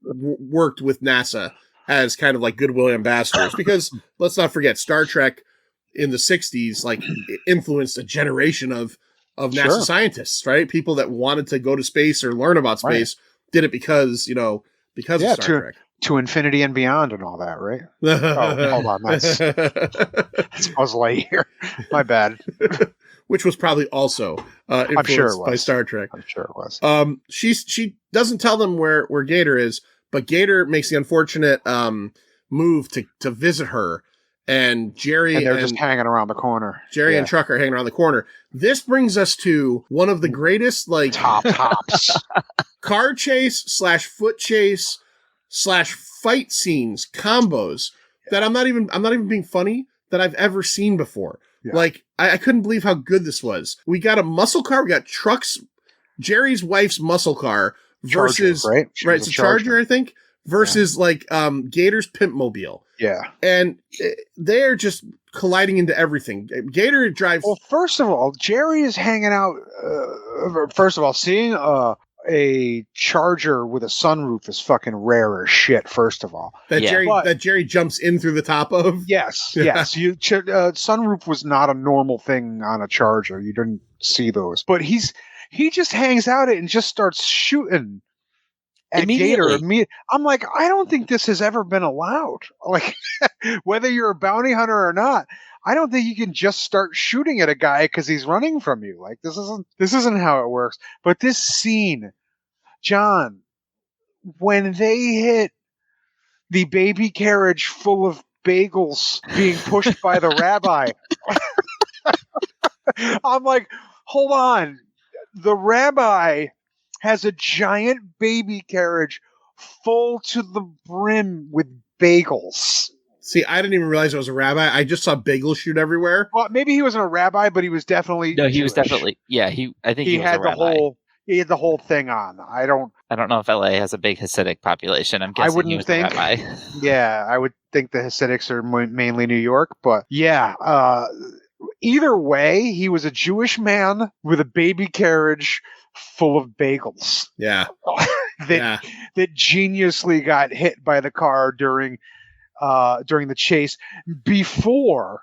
worked with NASA as kind of like goodwill ambassadors, because let's not forget, Star Trek in the 60s like influenced a generation of NASA scientists, right? People that wanted to go to space or learn about space did it because of Star Trek. To infinity and beyond and all that, right? Oh, hold on. That's Buzz Lightyear. My bad. Which was probably also influenced by Star Trek. I'm sure it was. She doesn't tell them where Gator is, but Gator makes the unfortunate move to visit her, and Jerry and they're just hanging around the corner. Jerry and Chuck are hanging around the corner. This brings us to one of the greatest like tops car chase / foot chase / fight scenes combos that I'm not even being funny that I've ever seen before. Yeah. Like, I couldn't believe how good this was. We got a muscle car. We got trucks. Jerry's wife's muscle car versus Charger, right? It's a Charger, I think. Versus like Gator's pimp mobile. Yeah, and they're just colliding into everything. Gator drives. Well, first of all, Jerry is hanging out. First of all, seeing a Charger with a sunroof is fucking rare as shit. First of all, that Jerry jumps in through the top of. Yes. Sunroof was not a normal thing on a Charger. You didn't see those, but he just hangs out it and just starts shooting And Immediately. Gator, I'm like, I don't think this has ever been allowed. Like, whether you're a bounty hunter or not, I don't think you can just start shooting at a guy because he's running from you. Like, this isn't how it works. But this scene, John, when they hit the baby carriage full of bagels being pushed by the rabbi, I'm like, hold on. The rabbi has a giant baby carriage full to the brim with bagels. See, I didn't even realize it was a rabbi. I just saw bagels shoot everywhere. Well, maybe he wasn't a rabbi, but he was definitely No, he was Jewish. definitely. Yeah, I think he was had a rabbi. he had the whole thing on. I don't know if LA has a big Hasidic population. I'm guessing he was a rabbi. Yeah, I would think the Hasidics are mainly New York, but yeah. Either way, he was a Jewish man with a baby carriage full of bagels. Yeah. that geniusly got hit by the car during the chase before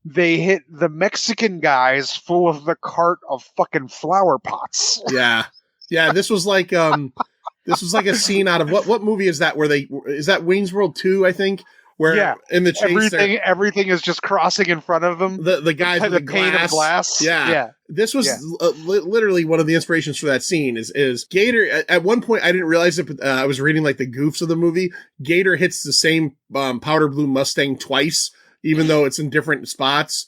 they hit the Mexican guys full of the cart of fucking flower pots. Yeah. Yeah, this was like a scene out of what movie is that is that Wayne's World 2, I think? Where in the chase everything is just crossing in front of them. The guys with the pane of glass. Yeah. This was literally one of the inspirations for that scene is Gator. At one point, I didn't realize it, but I was reading like the goofs of the movie. Gator hits the same powder blue Mustang twice, even though it's in different spots.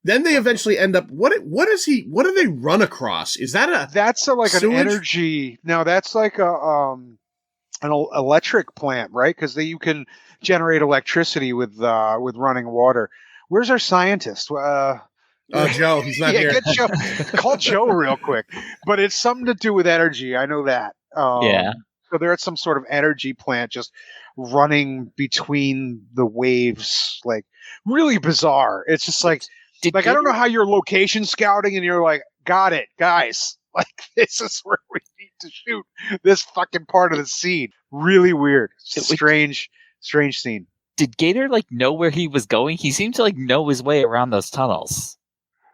Then they eventually end up. What do they run across? Is that that's like sewage? An energy? No, that's like an electric plant, right? Because you can generate electricity with running water. Where's our scientist? Joe, he's not here. Get Joe. Call Joe real quick. But it's something to do with energy. I know that. So they're at some sort of energy plant just running between the waves. Like, really bizarre. It's just like, I don't know how you're location scouting and you're like, got it, guys. Like, this is where we need to shoot this fucking part of the scene. Really weird. Strange scene. Did Gator know where he was going? He seemed to know his way around those tunnels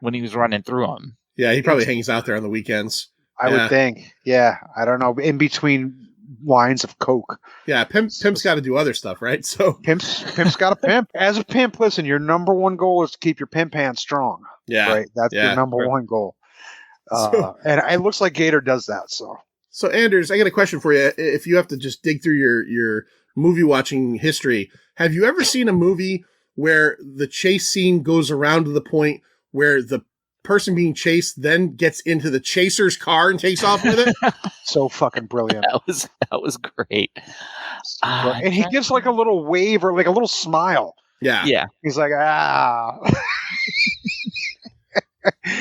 when he was running through them. Yeah, he probably hangs out there on the weekends. I would think. Yeah, I don't know. In between lines of coke. Yeah, pimp's got to do other stuff, right? So pimp's got a pimp. As a pimp, listen, your number one goal is to keep your pimp hand strong. Yeah, right. That's your number one goal. And it looks like Gator does that. So Anders, I got a question for you. If you have to just dig through your movie watching history, have you ever seen a movie where the chase scene goes around to the point where the person being chased then gets into the chaser's car and takes off with it? So fucking brilliant. That was great. And he gives like a little wave or like a little smile. Yeah. He's like,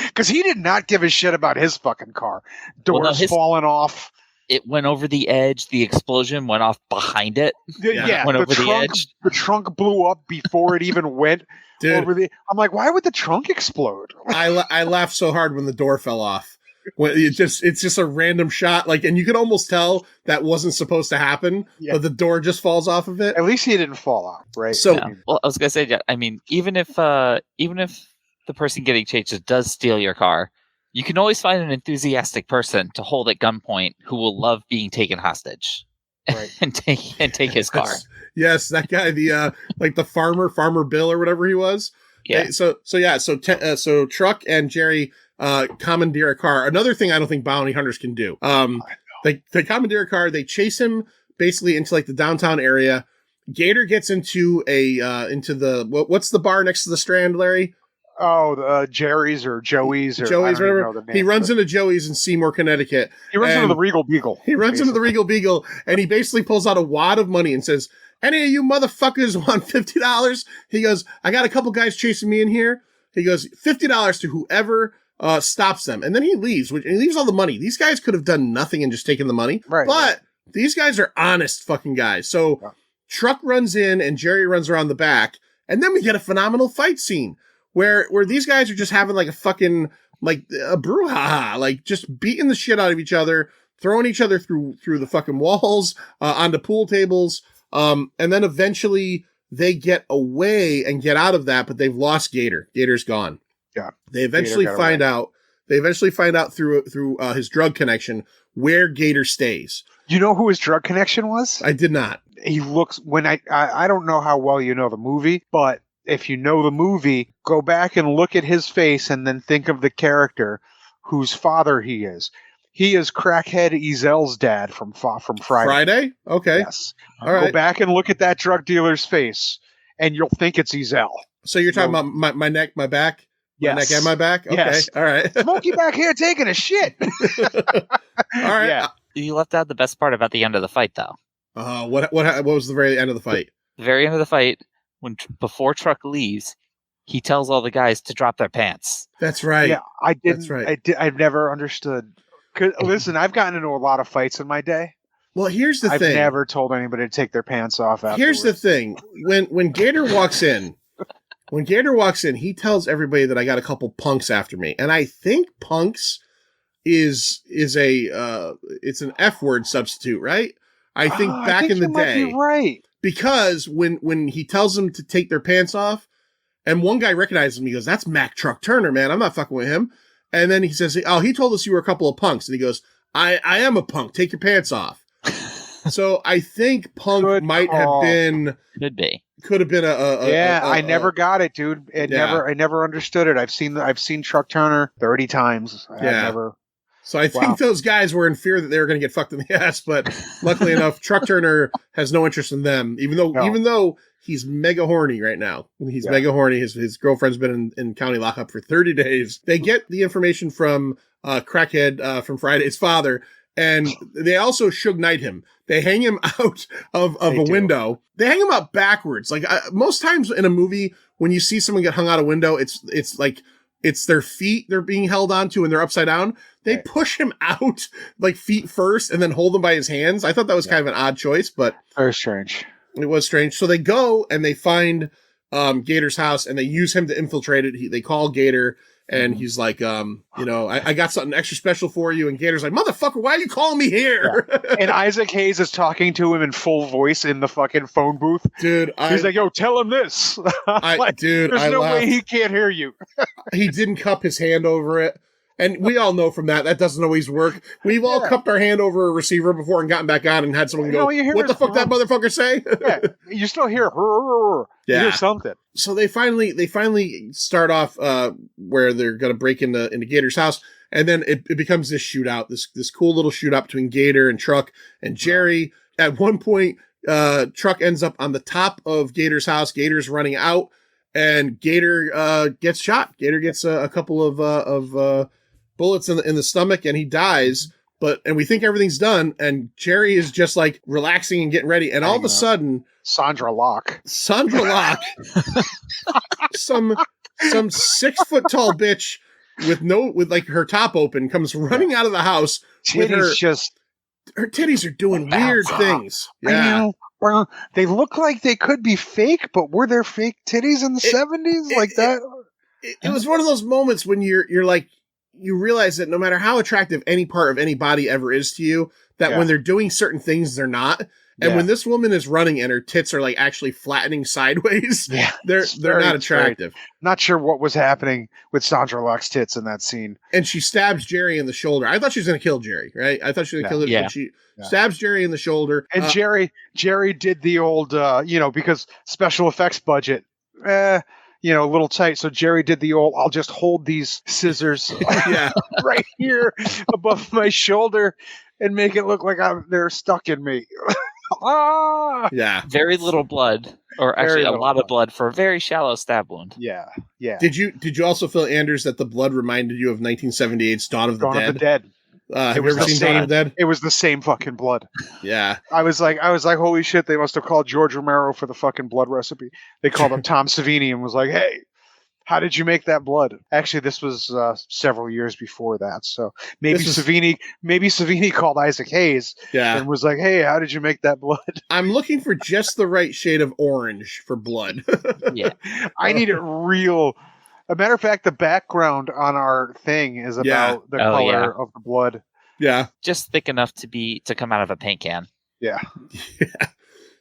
because he did not give a shit about his fucking car. Doors falling off. It went over the edge. The explosion went off behind it. Went over the edge. The trunk blew up before it even went over the. I'm like, why would the trunk explode? I laughed so hard when the door fell off. When it's just a random shot, and you could almost tell that wasn't supposed to happen, but the door just falls off of it. At least he didn't fall off, right? So, well, I was gonna say, I mean, even if the person getting chased does steal your car, you can always find an enthusiastic person to hold at gunpoint who will love being taken hostage, right? and take his car. Yes, that guy, the farmer Bill or whatever he was. Yeah. So Truck and Jerry commandeer a car. Another thing I don't think bounty hunters can do. They commandeer a car. They chase him basically into the downtown area. Gator gets into what's the bar next to the Strand, Larry? Oh, Jerry's or Joey's or whatever. He runs into Joey's in Seymour, Connecticut. He runs into the Regal Beagle. Into the Regal Beagle, and he basically pulls out a wad of money and says, "Any of you motherfuckers want $50?" He goes, "I got a couple guys chasing me in here." He goes, $50 to whoever stops them. And then he leaves, and he leaves all the money. These guys could have done nothing and just taken the money. Right. But these guys are honest fucking guys. So Truck runs in and Jerry runs around the back. And then we get a phenomenal fight scene where these guys are just having a fucking, a brouhaha, just beating the shit out of each other, throwing each other through the fucking walls, onto pool tables. And then eventually they get away and get out of that, but they've lost Gator. Gator's gone. Yeah. They eventually find out They eventually find out through his drug connection where Gator stays. You know who his drug connection was? I did not. He looks I don't know how well you know the movie, but if you know the movie, go back and look at his face and then think of the character whose father he is. He is crackhead Ezel's dad from Friday. Friday? Okay. Yes. All right. Go back and look at that drug dealer's face, and you'll think it's Ezel. So you're talking about my neck, my back? My neck and my back? Okay. Yes. All right. Smokey back here taking a shit. All right. Yeah. You left out the best part about the end of the fight, though. What was the very end of the fight? The very end of the fight, before Truck leaves, he tells all the guys to drop their pants. That's right. Yeah, I didn't. That's right. I've never understood. 'Cause, listen, I've gotten into a lot of fights in my day. Well, here's the I've thing. never told anybody to take their pants off afterwards. Here's the thing. When Gator walks in, he tells everybody that I got a couple punks after me. And I think punks is it's an F word substitute, right? I think back in the day. Might be right. Because when he tells them to take their pants off, and one guy recognizes him, he goes, "That's Mac Truck Turner, man. I'm not fucking with him." And then he says, "Oh, he told us you were a couple of punks." And he goes, I am a punk. Take your pants off." So I think punk have been... Could have been I never got it, dude. I never understood it. I've seen Truck Turner 30 times. So I think those guys were in fear that they were going to get fucked in the ass, but luckily enough, Truck Turner has no interest in them, even though he's mega horny right now. He's mega horny. His girlfriend's been in county lockup for 30 days. They get the information from Crackhead from Friday's father, and they also Suge Knight him. They hang him out of a window. They hang him out backwards. Like most times in a movie, when you see someone get hung out a window, it's like it's their feet they're being held onto and they're upside down. They push him out like feet first and then hold him by his hands. I thought that was kind of an odd choice, but very strange. It was strange. So they go and they find Gator's house and they use him to infiltrate it. They call Gator and he's like, I got something extra special for you. And Gator's like, "Motherfucker, why are you calling me here?" Yeah. And Isaac Hayes is talking to him in full voice in the fucking phone booth. Dude, he's like, "Yo, tell him this." There's no way he can't hear you. He didn't cup his hand over it. And we all know from that doesn't always work. We've all cupped our hand over a receiver before and gotten back on and had someone go, "What the fuck that motherfucker say?" Yeah, you still hear You hear something. So they finally start off where they're going to break into Gator's house, and then it becomes this shootout, this cool little shootout between Gator and Truck and Jerry. At one point, Truck ends up on the top of Gator's house. Gator's running out, and Gator gets shot. Gator gets a couple of bullets in the stomach, and he dies. And we think everything's done, and Jerry is just like relaxing and getting ready, and all of a sudden, Sandra Locke, some 6 foot tall bitch with like her top open comes running out of the house. Her titties are doing weird things. Yeah. They look like they could be fake, but were there fake titties in the 70s like that? It was one of those moments when you're like, you realize that no matter how attractive any part of any body ever is to you, that when they're doing certain things, they're not. And when this woman is running and her tits are like actually flattening sideways, they're not attractive. Not sure what was happening with Sandra Locke's tits in that scene. And she stabs Jerry in the shoulder. I thought she was going to kill Jerry, right? I thought she was going to kill him, but she stabs Jerry in the shoulder. And Jerry did the old, because special effects budget, a little tight. So Jerry did the old, I'll just hold these scissors right here above my shoulder and make it look like they're stuck in me. Yeah. Very little blood, or actually a lot of blood for a very shallow stab wound. Yeah. Yeah. Did you also feel, Anders, that the blood reminded you of 1978's Dawn of the Dead? Have you ever seen Dawn of the Dead? It was the same fucking blood. Yeah. I was like, holy shit, they must have called George Romero for the fucking blood recipe. They called him Tom Savini and was like, "Hey, how did you make that blood?" Actually, this was several years before that. So maybe Savini called Isaac Hayes and was like, "Hey, how did you make that blood?" I'm looking for just the right shade of orange for blood. Yeah. I need it real. A matter of fact, the background on our thing is about the color of the blood. Yeah. Just thick enough to come out of a paint can. Yeah. Yeah.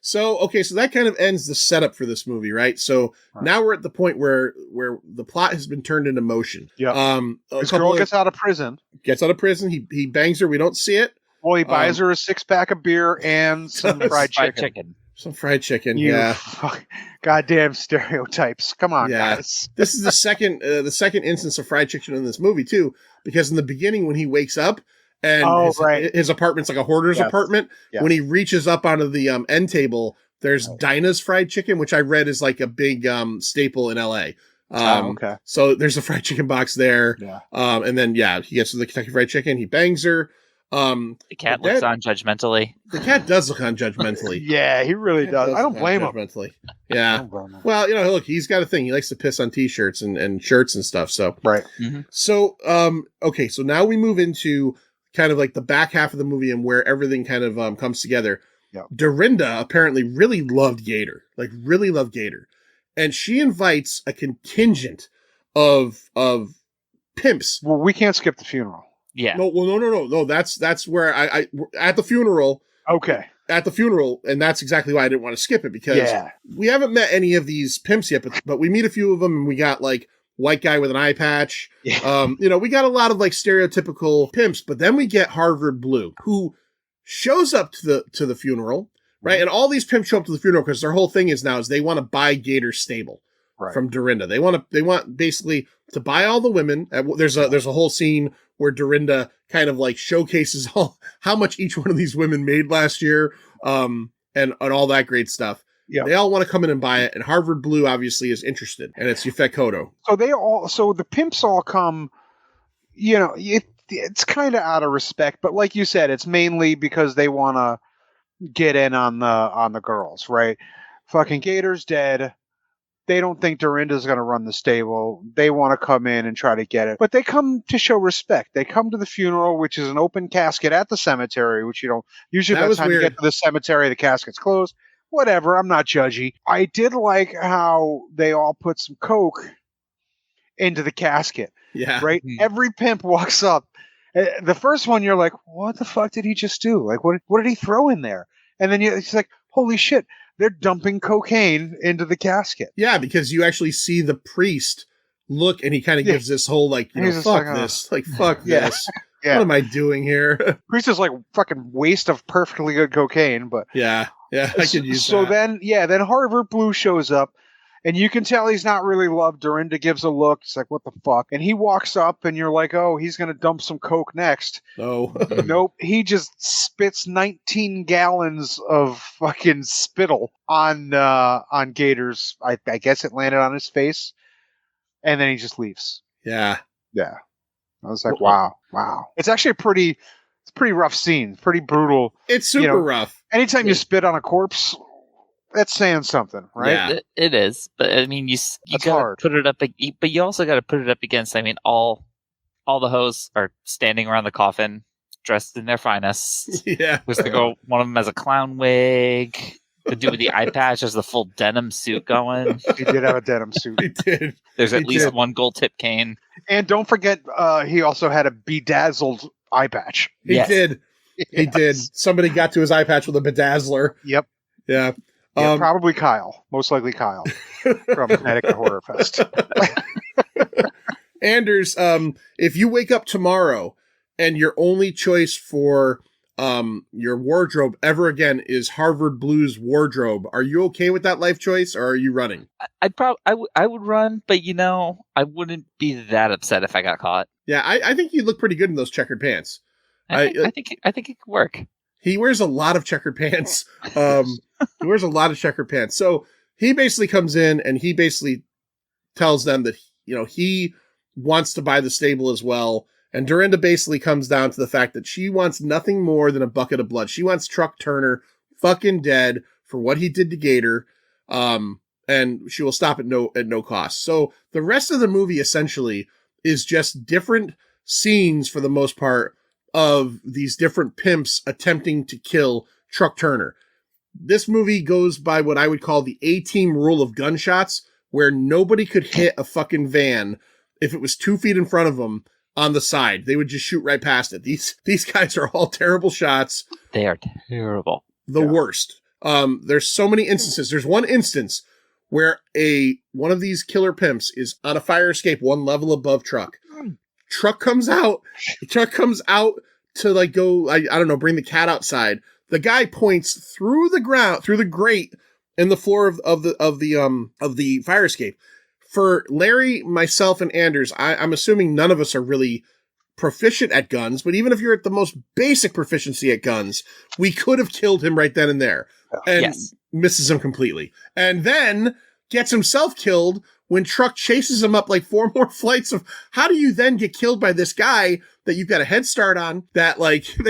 So, okay, so that kind of ends the setup for this movie, right? So now we're at the point where the plot has been turned into motion. Yeah. This girl gets out of prison. Gets out of prison. He bangs her. We don't see it. Well, he buys her a 6-pack of beer and some fried chicken. Some fried chicken, You goddamn stereotypes. Come on, guys. This is the second instance of fried chicken in this movie too, because in the beginning when he wakes up and his apartment's like a hoarder's apartment, when he reaches up onto the end table, there's Dinah's fried chicken, which I read is like a big staple in LA. Okay. So there's a fried chicken box there. Yeah. And then he gets to the Kentucky Fried Chicken, he bangs her. The cat looks on judgmentally. The cat does look on judgmentally. Yeah, he really does. I don't blame him. Yeah. Well, look, he's got a thing. He likes to piss on t-shirts and shirts and stuff. So Mm-hmm. So okay, so now we move into kind of like the back half of the movie and where everything kind of comes together. Yeah. Dorinda apparently really loved Gator. And she invites a contingent of pimps. Well, we can't skip the funeral. Yeah. No. That's where I at the funeral. Okay. At the funeral, and that's exactly why I didn't want to skip it, because we haven't met any of these pimps yet, but we meet a few of them, and we got like white guy with an eye patch. Yeah. We got a lot of like stereotypical pimps, but then we get Harvard Blue, who shows up to the funeral, right? And all these pimps show up to the funeral because their whole thing is they want to buy Gator's stable from Dorinda. They want basically to buy all the women. There's a whole scene where Dorinda kind of like showcases how much each one of these women made last year, and all that great stuff. Yeah. They all want to come in and buy it, and Harvard Blue obviously is interested, and it's Yufet Kodo. So the pimps all come, it's kind of out of respect, but like you said, it's mainly because they want to get in on the girls, right? Fucking Gator's dead. They don't think Dorinda's going to run the stable. They want to come in and try to get it. But they come to show respect. They come to the funeral, which is an open casket at the cemetery, which you don't usually by the time you get to the cemetery, the casket's closed. Whatever. I'm not judgy. I did like how they all put some Coke into the casket. Yeah. Right? Every pimp walks up. The first one, you're like, what the fuck did he just do? Like, what did he throw in there? And then it's like, holy shit. They're dumping cocaine into the casket. Yeah, because you actually see the priest look, and he kind of gives this whole fuck this. What am I doing here? Priest is like fucking waste of perfectly good cocaine, but yeah, I could use that. So then Harvard Blue shows up, and you can tell he's not really loved. Dorinda gives a look. It's like, what the fuck? And he walks up, and you're like, oh, he's going to dump some coke next. No. Nope. He just spits 19 gallons of fucking spittle on Gator's. I guess it landed on his face, and then he just leaves. Yeah. I was like, wow. It's actually a pretty rough scene. Pretty brutal. It's super rough. Anytime you spit on a corpse, that's saying something, right? Yeah, it is. But I mean, you gotta put it up, but you also got to put it up against. I mean, all the hoes are standing around the coffin, dressed in their finest. Yeah, was the girl. One of them has a clown wig. The dude with the eye patch has the full denim suit going. He did have a denim suit. He did. There's at least one gold tip cane. And don't forget, he also had a bedazzled eye patch. He did. Yes. He did. Somebody got to his eye patch with a bedazzler. Yep. Yeah. Probably Kyle. Most likely Kyle from Connecticut Horror Fest. Anders, if you wake up tomorrow and your only choice for your wardrobe ever again is Harvard Blues wardrobe, are you okay with that life choice, or are you running? I would run, but I wouldn't be that upset if I got caught. Yeah, I think you look pretty good in those checkered pants. I think it could work. He wears a lot of checkered pants. So he basically comes in and he basically tells them that, he wants to buy the stable as well. And Dorinda basically comes down to the fact that she wants nothing more than a bucket of blood. She wants Truck Turner fucking dead for what he did to Gator. And she will stop at no cost. So the rest of the movie essentially is just different scenes for the most part of these different pimps attempting to kill Truck Turner. This movie goes by what I would call the A-team rule of gunshots, where nobody could hit a fucking van if it was 2 feet in front of them on the side. They would just shoot right past it. These guys are all terrible shots. They are terrible. The worst. There's so many instances. There's one instance where one of these killer pimps is on a fire escape one level above Truck. Truck comes out to like go, I don't know, bring the cat outside. The guy points through the grate in the floor of the fire escape. For Larry, myself, and Anders, I'm assuming none of us are really proficient at guns, but even if you're at the most basic proficiency at guns, we could have killed him right then and there. And misses him completely. And then gets himself killed when Truck chases him up like 4 more flights of, how do you then get killed by this guy that you've got a head start on that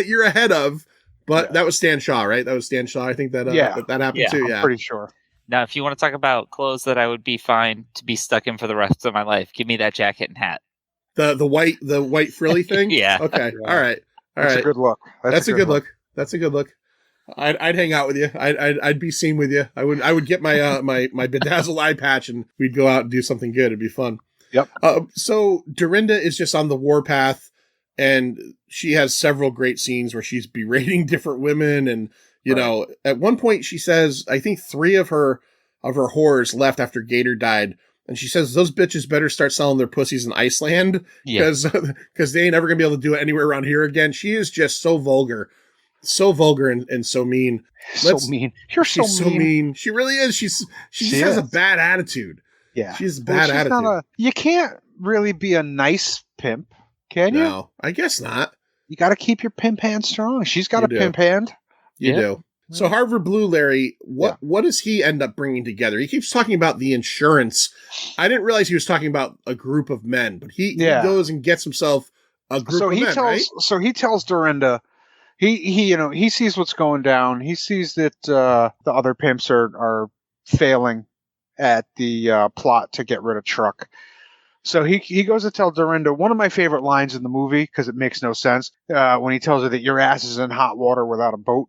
you're ahead of? But that was Stan Shaw, right? That was Stan Shaw. I think that happened too. I'm pretty sure. Now, if you want to talk about clothes that I would be fine to be stuck in for the rest of my life, give me that jacket and hat. The white frilly thing? Yeah. Okay. Yeah. All right. That's a good look. That's a good look. That's a good look. I'd hang out with you. I'd be seen with you. I would get my my bedazzled eye patch and we'd go out and do something good. It'd be fun. Yep. So Dorinda is just on the warpath, and she has several great scenes where she's berating different women, and you know, at one point she says, I think 3 of her whores left after Gator died. And she says those bitches better start selling their pussies in Iceland because they ain't ever gonna be able to do it anywhere around here again. She is just so vulgar and so mean. So mean. She's so mean. She really is. She just has a bad attitude. Yeah, she has a bad attitude. You can't really be a nice pimp, can you? No, I guess not. You got to keep your pimp hand strong. She's got a pimp hand. You do. So Harvard Blue, Larry, what does he end up bringing together? He keeps talking about the insurance. I didn't realize he was talking about a group of men, but he goes and gets himself a group of men, right? So he tells Dorinda, he sees what's going down. He sees that the other pimps are failing at the plot to get rid of Truck. So he goes to tell Dorinda one of my favorite lines in the movie, because it makes no sense, when he tells her that your ass is in hot water without a boat.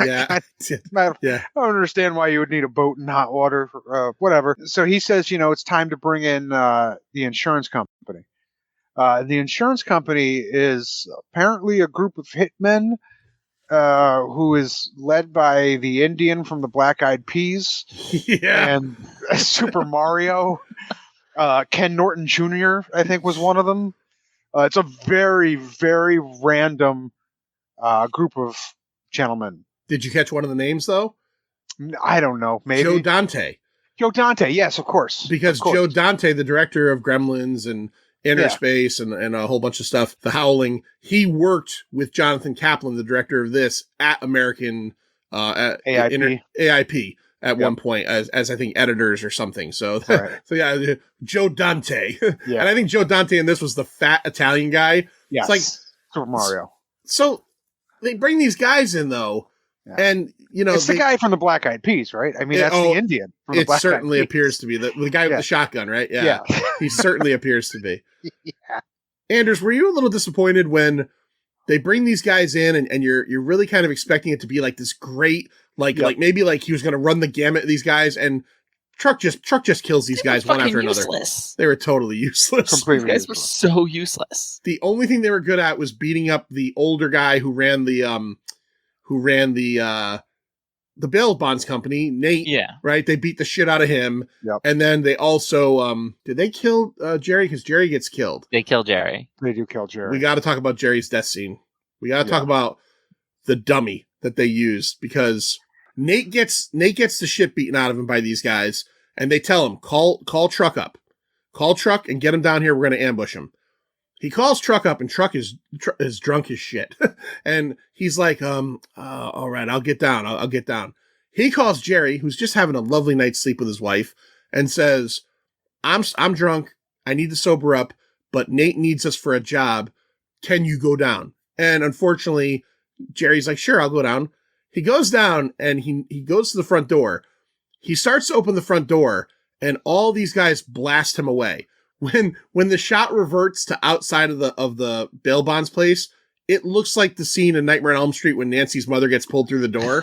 Yeah. I don't understand why you would need a boat in hot water, whatever. So he says, it's time to bring in the insurance company. The insurance company is apparently a group of hitmen who is led by the Indian from the Black Eyed Peas and Super Mario. Ken Norton Jr., I think, was one of them. It's a very, very random group of gentlemen. Did you catch one of the names, though? I don't know. Maybe Joe Dante. Joe Dante, yes, of course. Because Joe Dante, the director of Gremlins and Inner Space and a whole bunch of stuff, The Howling, he worked with Jonathan Kaplan, the director of this, at American AIP at one point as I think editors or something. So, Joe Dante. And I think Joe Dante in this was the fat Italian guy. Yes. It's like Super Mario. So they bring these guys in, though. Yeah. And, it's the guy from the Black Eyed Peas, right? I mean, that's the Indian. From the Black certainly Eyed Peas. Appears to be the guy with the shotgun, right? Yeah. He certainly appears to be. Yeah. Anders, were you a little disappointed when they bring these guys in and you're really kind of expecting it to be like this great, like maybe like he was going to run the gamut of these guys, and Truck just kills these guys one after another. Useless. They were totally useless. Completely. These guys were so useless. The only thing they were good at was beating up the older guy who ran the bail bonds company, Nate. Yeah. Right? They beat the shit out of him. Yep. And then they also, did they kill Jerry? Because Jerry gets killed. They kill Jerry. They do kill Jerry. We got to talk about Jerry's death scene. We got to talk about the dummy that they used, because Nate gets the shit beaten out of him by these guys, and they tell him, call Truck up. Call Truck and get him down here. We're going to ambush him. He calls Truck up, and Truck is drunk as shit. And he's like, all right, I'll get down. I'll get down. He calls Jerry, who's just having a lovely night's sleep with his wife, and says, I'm drunk. I need to sober up, but Nate needs us for a job. Can you go down? And unfortunately, Jerry's like, sure, I'll go down. He goes down, and he goes to the front door. He starts to open the front door, and all these guys blast him away. When the shot reverts to outside of the bail bonds place, it looks like the scene in Nightmare on Elm Street when Nancy's mother gets pulled through the door.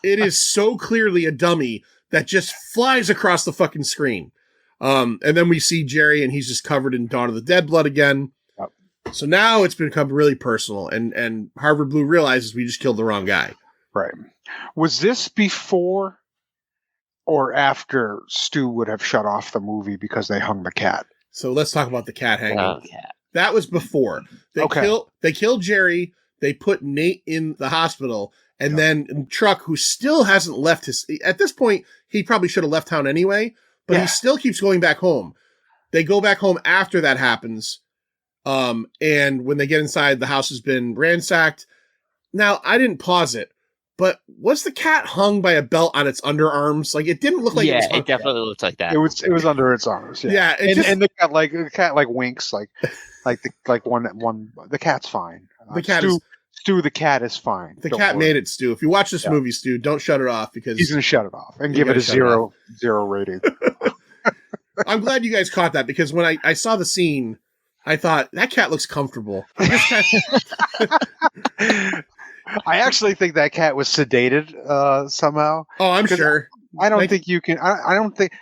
It is so clearly a dummy that just flies across the fucking screen. And then we see Jerry, and he's just covered in Dawn of the Dead blood again. Yep. So now it's become really personal, and Harvard Blue realizes we just killed the wrong guy. Right. Was this before or after Stu would have shut off the movie because they hung the cat? So let's talk about the cat hanging. Oh, cat. That was before. They killed Jerry. They put Nate in the hospital. And then Truck, who still hasn't left at this point, he probably should have left town anyway, but he still keeps going back home. They go back home after that happens. And when they get inside, the house has been ransacked. Now, I didn't pause it, but was the cat hung by a belt on its underarms? Like, it didn't look like it was hung. It definitely looked like that. It was under its arms. Yeah. And the cat winks the cat's fine. The cat Stu, the cat is fine. The cat made it, Stu. If you watch this movie, Stu, don't shut it off because he's gonna shut it off and give it a 0 rating. I'm glad you guys caught that because when I saw the scene, I thought that cat looks comfortable. I actually think that cat was sedated somehow. Oh, I'm sure. I don't think you can. I don't think.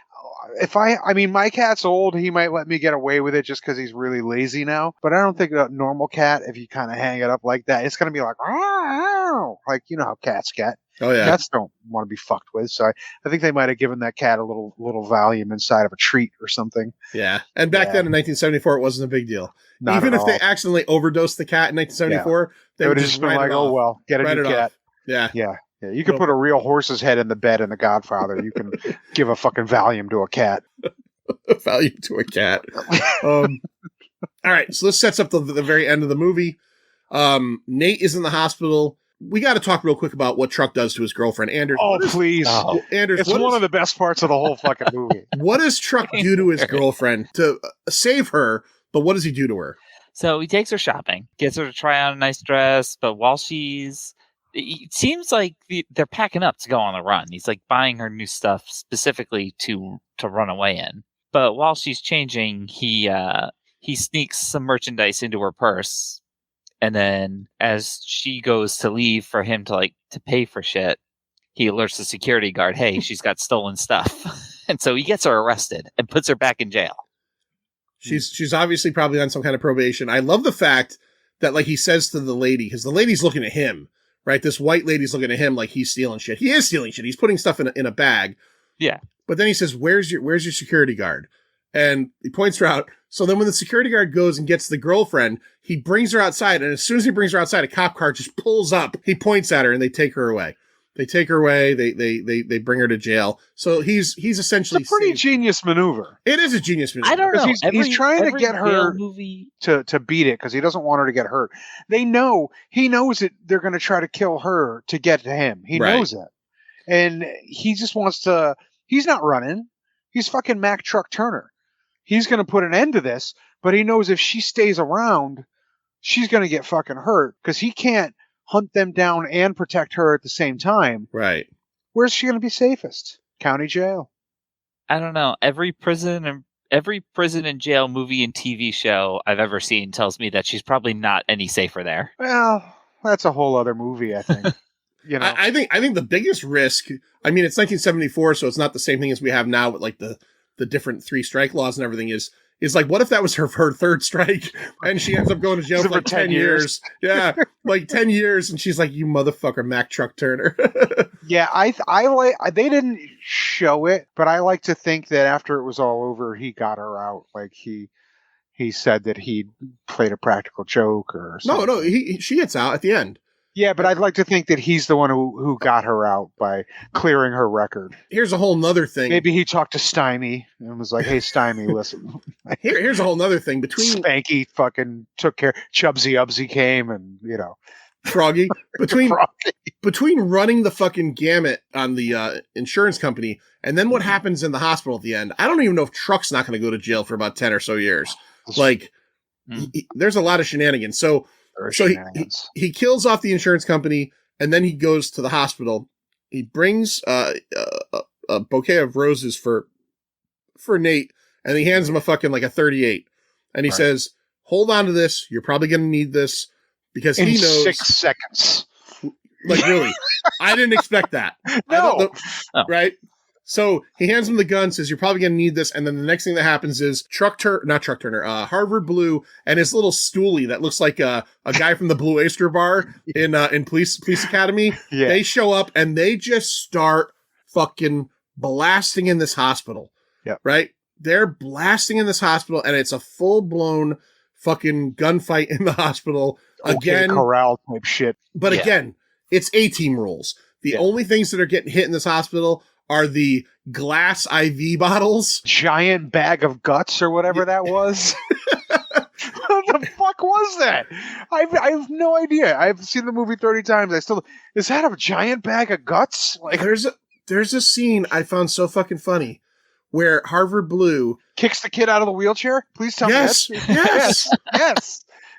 I mean, my cat's old. He might let me get away with it just because he's really lazy now. But I don't think a normal cat, if you kind of hang it up like that, it's going to be like, oh, like, you know how cats get. Oh, yeah. Cats don't want to be fucked with. So I think they might have given that cat a little Valium inside of a treat or something. Yeah. And back then in 1974, it wasn't a big deal. Not Even at if all. They accidentally overdosed the cat in 1974, they would just been like, oh, well, get a new cat. Yeah. Yeah. Yeah, you can put a real horse's head in the bed in The Godfather. You can give a fucking Valium to a cat. Valium to a cat. All right, so this sets up the very end of the movie. Nate is in the hospital. We got to talk real quick about what Truck does to his girlfriend, Anders. Oh, please. Anders, it's one of the best parts of the whole fucking movie. What does Truck do to his girlfriend to save her, but what does he do to her? So he takes her shopping, gets her to try on a nice dress, but while it seems like they're packing up to go on the run. He's like buying her new stuff specifically to run away in. But while she's changing, he sneaks some merchandise into her purse. And then as she goes to leave for him to pay for shit, he alerts the security guard, hey, she's got stolen stuff. And so he gets her arrested and puts her back in jail. She's obviously probably on some kind of probation. I love the fact that he says to the lady, because the lady's looking at him. Right, this white lady's looking at him like he's stealing shit. He is stealing shit. He's putting stuff in a bag. Yeah. But then he says, "Where's your security guard?" And he points her out. So then when the security guard goes and gets the girlfriend, he brings her outside. And as soon as he brings her outside, a cop car just pulls up. He points at her and they take her away. They bring her to jail. So he's essentially it's a pretty genius maneuver. It is a genius maneuver. I don't know. He's trying to get her movie to beat it because he doesn't want her to get hurt. He knows that they're going to try to kill her to get to him. He knows it. And he just wants to, he's not running. He's fucking Mack Truck Turner. He's going to put an end to this, but he knows if she stays around, she's going to get fucking hurt because he can't hunt them down and protect her at the same time. Right. Where's she going to be safest? County jail. I don't know. Every prison and jail movie and TV show I've ever seen tells me that she's probably not any safer there. Well, that's a whole other movie, I think. You know, I think the biggest risk, I mean, it's 1974, so it's not the same thing as we have now with the different 3 strike laws and everything is what if that was her third strike and she ends up going to jail for 10 years? Yeah, 10 years. And she's like, you motherfucker, Mack Truck Turner. Yeah, I like, they didn't show it, but I like to think that after it was all over, he got her out. Like he said that he played a practical joke or something. No, she gets out at the end. Yeah, but I'd like to think that he's the one who got her out by clearing her record. Here's a whole nother thing. Maybe he talked to Stymie and was like, hey, Stymie, listen. Here's a whole nother thing. Between Spanky fucking took care. Chubsy Ubsy came and, Froggy. Between running the fucking gamut on the insurance company and then what happens in the hospital at the end, I don't even know if Truck's not going to go to jail for about 10 or so years. There's a lot of shenanigans. So he kills off the insurance company and then he goes to the hospital. He brings a bouquet of roses for Nate and he hands him a fucking a 38 and he says, hold on to this. You're probably going to need this because he knows 6 seconds. Really, I didn't expect that. No. Right. So he hands him the gun, says, "You're probably going to need this." And then the next thing that happens is Harvard Blue and his little stoolie that looks like a guy from the Blue Oyster Bar in Police Academy. Yeah. They show up and they just start fucking blasting in this hospital. Yep. Right? They're blasting in this hospital and it's a full-blown fucking gunfight in the hospital. Okay, corral type shit. But again, it's A-team rules. The only things that are getting hit in this hospital are the glass IV bottles. Giant bag of guts or whatever that was. What the fuck was that? I have no idea. I've seen the movie 30 times. Is that a giant bag of guts? Like, there's a scene I found so fucking funny where Harvard Blue kicks the kid out of the wheelchair. Please tell me yes.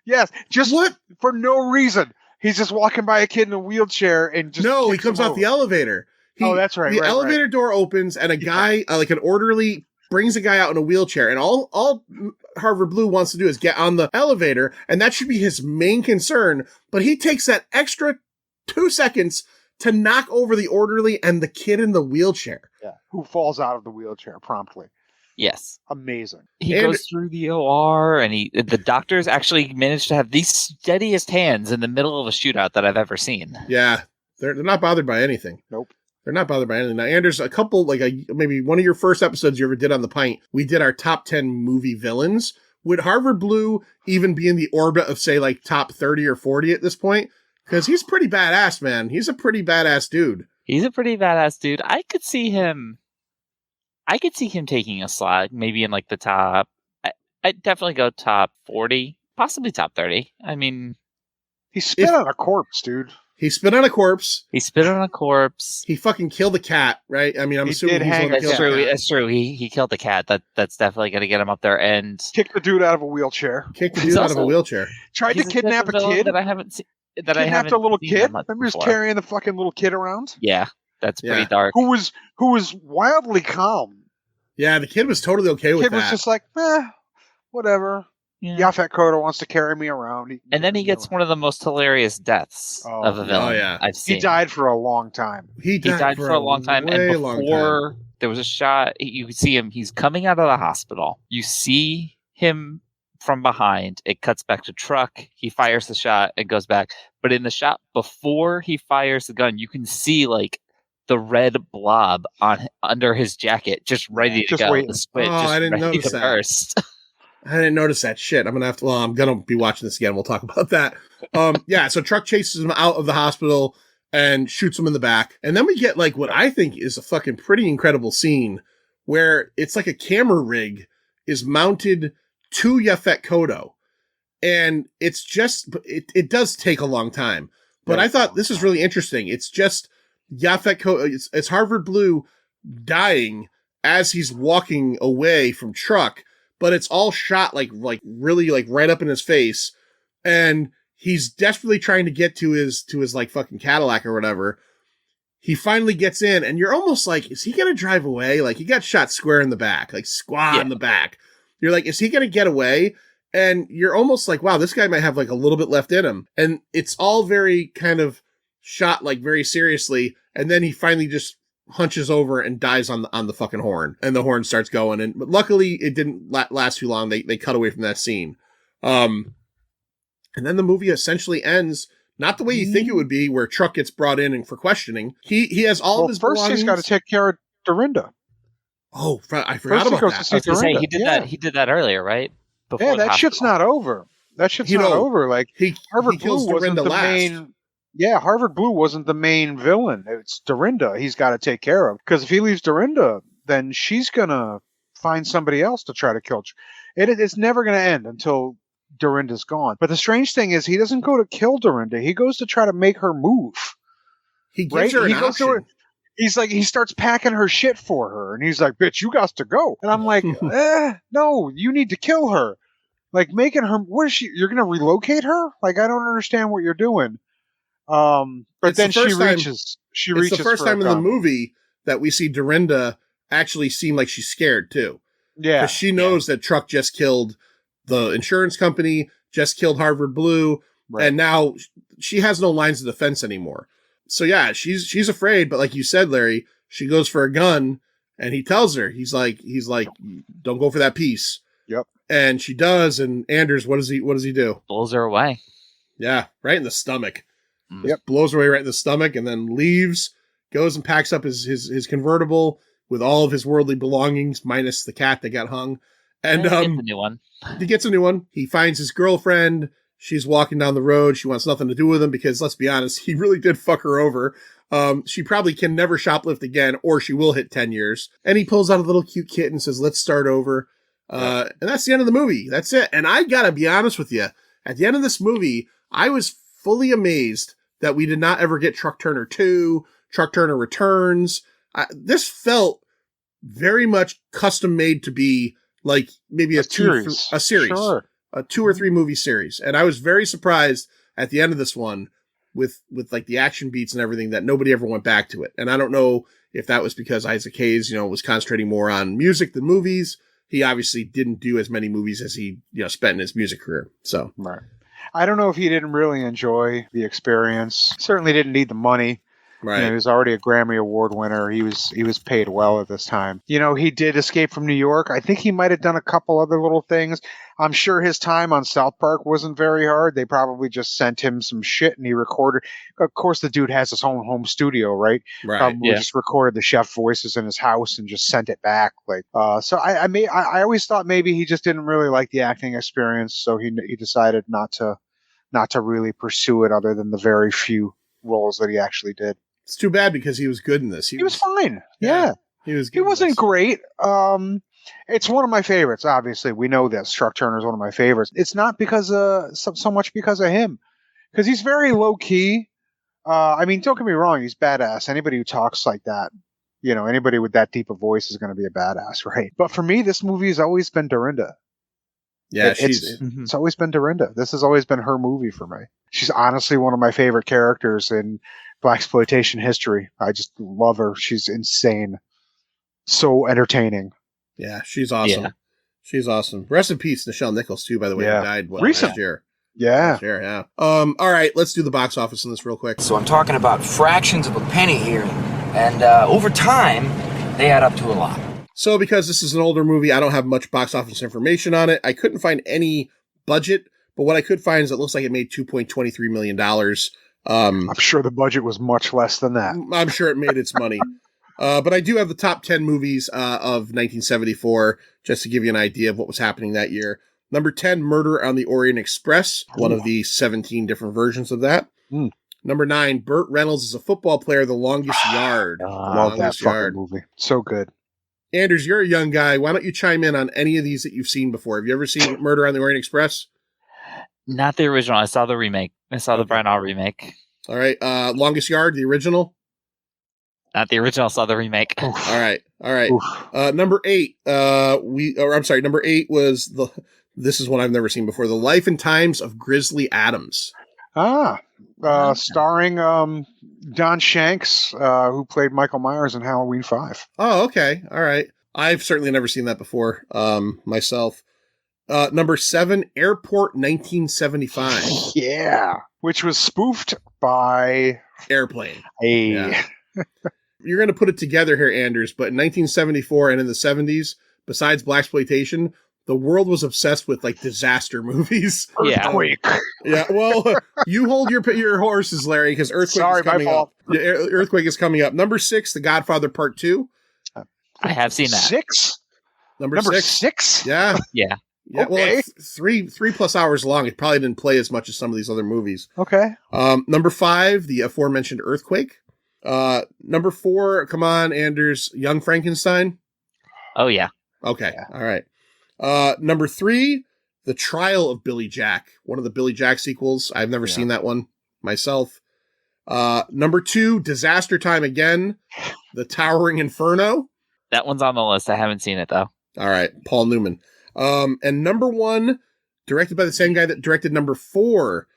Yes. Just what? For no reason. He's just walking by a kid in a wheelchair and just he comes off the elevator. That's right. The elevator door opens and a guy, like an orderly, brings a guy out in a wheelchair. And all Harvard Blue wants to do is get on the elevator. And that should be his main concern. But he takes that extra 2 seconds to knock over the orderly and the kid in the wheelchair. Yeah. Who falls out of the wheelchair promptly. Yes. Amazing. He goes through the OR and the doctors actually managed to have the steadiest hands in the middle of a shootout that I've ever seen. Yeah. They're not bothered by anything. Nope. They're not bothered by anything. Now, Anders, a couple, maybe one of your first episodes you ever did on The Pint, we did our top 10 movie villains. Would Harvard Blue even be in the orbit of, say, like top 30 or 40 at this point? Because he's pretty badass, man. He's a pretty badass dude. He's a pretty badass dude. I could see him taking a slot, maybe in like the top. I'd definitely go top 40, possibly top 30. I mean, he spit on a corpse, dude. He spit on a corpse. He spit on a corpse. He fucking killed a cat, right? I mean, I'm assuming he's going to kill true. a cat. That's true. He killed the cat. That's definitely going to get him up there. And kick the dude out of a wheelchair. Out of a wheelchair. Tried to kidnap a kid that I haven't seen. Kidnapped a little kid. Remember just carrying the fucking little kid around? Yeah, that's pretty dark. Who was wildly calm. Yeah, the kid was totally okay with that. The kid was just like, whatever. Yaphet Kotto wants to carry me around. And then he gets one of the most hilarious deaths of a villain I've seen. He died for a long time. He died for a long time. And before there was a shot, you could see him. He's coming out of the hospital. You see him from behind. It cuts back to truck. He fires the shot. It goes back. But in the shot before he fires the gun, you can see like the red blob under his jacket, just ready to go. The squid, I didn't notice that. Burst. I didn't notice that shit. I'm gonna be watching this again. We'll talk about that. So Truck chases him out of the hospital and shoots him in the back. And then we get like what I think is a fucking pretty incredible scene where it's like a camera rig is mounted to Yaphet Kotto. And it's just, it does take a long time. But I thought this is really interesting. It's just Yaphet Kotto, it's Harvard Blue dying as he's walking away from Truck. But it's all shot like really like right up in his face. And he's desperately trying to get to his like fucking Cadillac or whatever. He finally gets in and you're almost like, is he going to drive away? Like he got shot square in the back, like in the back. You're like, is he going to get away? And you're almost like, wow, this guy might have like a little bit left in him. And it's all very kind of shot like very seriously. And then he finally just hunches over and dies on the fucking horn, and the horn starts going. But luckily it didn't last too long. They cut away from that scene. And then the movie essentially ends not the way you think it would be, where Truck gets brought in and for questioning. He has all of his first belongings. He's got to take care of Dorinda. Oh, I forgot about that. He did that earlier, right? Before that shit's not over. That shit's not over. Like Harvard Blue wasn't the main. Yeah, Harvard Blue wasn't the main villain. It's Dorinda he's got to take care of. Because if he leaves Dorinda, then she's going to find somebody else to try to kill. It's never going to end until Dorinda's gone. But the strange thing is he doesn't go to kill Dorinda. He goes to try to make her move. He gives her an option. He's like, he starts packing her shit for her. And he's like, bitch, you got to go. And I'm like, no, you need to kill her. Like making her, what is she? You're going to relocate her? Like, I don't understand what you're doing. But then she reaches. It's the first time in the movie that we see Dorinda actually seem like she's scared too. Yeah, because she knows that Truck just killed the insurance company, just killed Harvard Blue, and now she has no lines of defense anymore. So yeah, she's afraid. But like you said, Larry, she goes for a gun, And he tells her, he's like, don't go for that piece. Yep. And she does. And Anders, what does he do? Blows her away. Yeah, right in the stomach. Yep. Blows her away right in the stomach, and then leaves, goes and packs up his convertible with all of his worldly belongings, minus the cat that got hung. And He gets a new one. He gets a new one. He finds his girlfriend. She's walking down the road. She wants nothing to do with him because, let's be honest, he really did fuck her over. She probably can never shoplift again, or she will hit 10 years. And he pulls out a little cute kitten and says, let's start over. And that's the end of the movie. That's it. And I gotta be honest with you. At the end of this movie, I was fully amazed that we did not ever get Truck Turner 2, Truck Turner Returns. This felt very much custom made to be like maybe a series. Sure. A 2 or 3 movie series. And I was very surprised at the end of this one with like the action beats and everything that nobody ever went back to it. And I don't know if that was because Isaac Hayes, was concentrating more on music than movies. He obviously didn't do as many movies as he, spent in his music career. So, right. I don't know if he didn't really enjoy the experience. Certainly didn't need the money. Right. He was already a Grammy Award winner. He was paid well at this time. He did escape from New York. I think he might have done a couple other little things. I'm sure his time on South Park wasn't very hard. They probably just sent him some shit and he recorded. Of course, the dude has his own home studio, right? Right. Probably just recorded the chef voices in his house and just sent it back. So I always thought maybe he just didn't really like the acting experience, so he decided not to really pursue it, other than the very few roles that he actually did. It's too bad because he was good in this. He was fine. Yeah. He was good. He wasn't great. It's one of my favorites. Obviously, we know this. Truck Turner is one of my favorites. It's not because so much because of him, because he's very low key. Don't get me wrong. He's badass. Anybody who talks like that, anybody with that deep a voice is going to be a badass, right? But for me, this movie has always been Dorinda. Yeah, it's always been Dorinda. This has always been her movie for me. She's honestly one of my favorite characters in Blaxploitation history. I just love her. She's insane. So entertaining. Yeah, she's awesome. Yeah. She's awesome. Rest in peace, Nichelle Nichols, too, by the way. Yeah. Who died Recent. last year. Yeah. Last year, yeah. All right, let's do the box office on this real quick. So I'm talking about fractions of a penny here. And over time, they add up to a lot. So because this is an older movie, I don't have much box office information on it. I couldn't find any budget, but what I could find is it looks like it made $2.23 million. I'm sure the budget was much less than that. I'm sure it made its money. But I do have the top 10 movies of 1974, just to give you an idea of what was happening that year. Number 10, Murder on the Orient Express, one of the 17 different versions of that. Number 9, Burt Reynolds is a football player, The Longest Yard. Love that fucking movie. So good. Anders, you're a young guy. Why don't you chime in on any of these that you've seen before? Have you ever seen Murder on the Orient Express? Not the original. I saw the remake. I saw the Branagh remake. All right. Longest Yard, the original? Not the original. I saw the remake. All right. Number 8. Number 8 was this is one I've never seen before. The Life and Times of Grizzly Adams. Starring Don Shanks, who played Michael Myers in Halloween 5. Oh, okay. All right. I've certainly never seen that before myself. Number 7, Airport 1975. Yeah. Which was spoofed by Airplane. Yeah. You're going to put it together here, Anders, but in 1974 and in the 70s, besides Blaxploitation, the world was obsessed with disaster movies. Earthquake. Yeah. Well, you hold your horses, Larry, because Earthquake is coming up. Yeah, Earthquake is coming up. Number 6, The Godfather Part 2. I have seen that. 6? Number 6? Yeah. Yeah. Yeah. Okay. Well, 3+ hours long. It probably didn't play as much as some of these other movies. Okay. Number 5, the aforementioned Earthquake. Number 4, come on, Anders, Young Frankenstein. Oh yeah. Okay. Yeah. All right. Number 3, The Trial of Billy Jack, one of the Billy Jack sequels. I've never seen that one myself. Number 2, Disaster Time Again, The Towering Inferno. That one's on the list. I haven't seen it though. All right. Paul Newman. And number 1, directed by the same guy that directed number 4,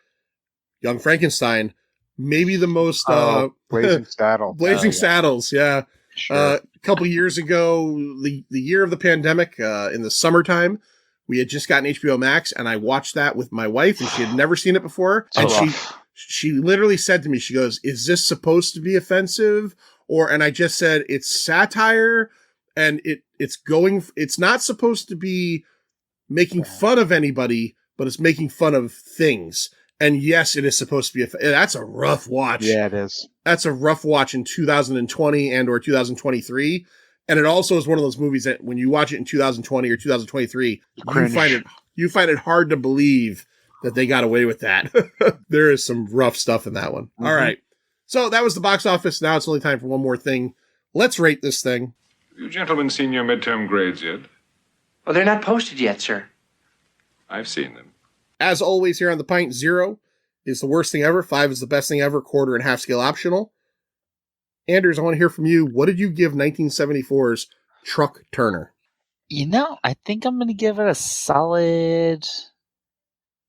Young Frankenstein, maybe the most, Blazing Saddles. Blazing Saddles. Yeah. Sure. A couple years ago, the year of the pandemic, in the summertime, we had just gotten HBO Max, and I watched that with my wife, and she had never seen it before. And she literally said to me, she goes, "Is this supposed to be offensive?" And I just said, "It's satire." and it's not supposed to be making fun of anybody, but it's making fun of things. And yes, it is supposed to be that's a rough watch. Yeah, it is. That's a rough watch in 2020 and or 2023. And it also is one of those movies that when you watch it in 2020 or 2023, you find it hard to believe that they got away with that. There is some rough stuff in that one. Mm-hmm. All right. So that was the box office. Now it's only time for one more thing. Let's rate this thing. Have you gentlemen seen your midterm grades yet? Well, they're not posted yet, sir. I've seen them. As always here on The Pint, 0 is the worst thing ever. 5 is the best thing ever. Quarter and half scale optional. Anders, I want to hear from you. What did you give 1974's Truck Turner? I think I'm going to give it a solid...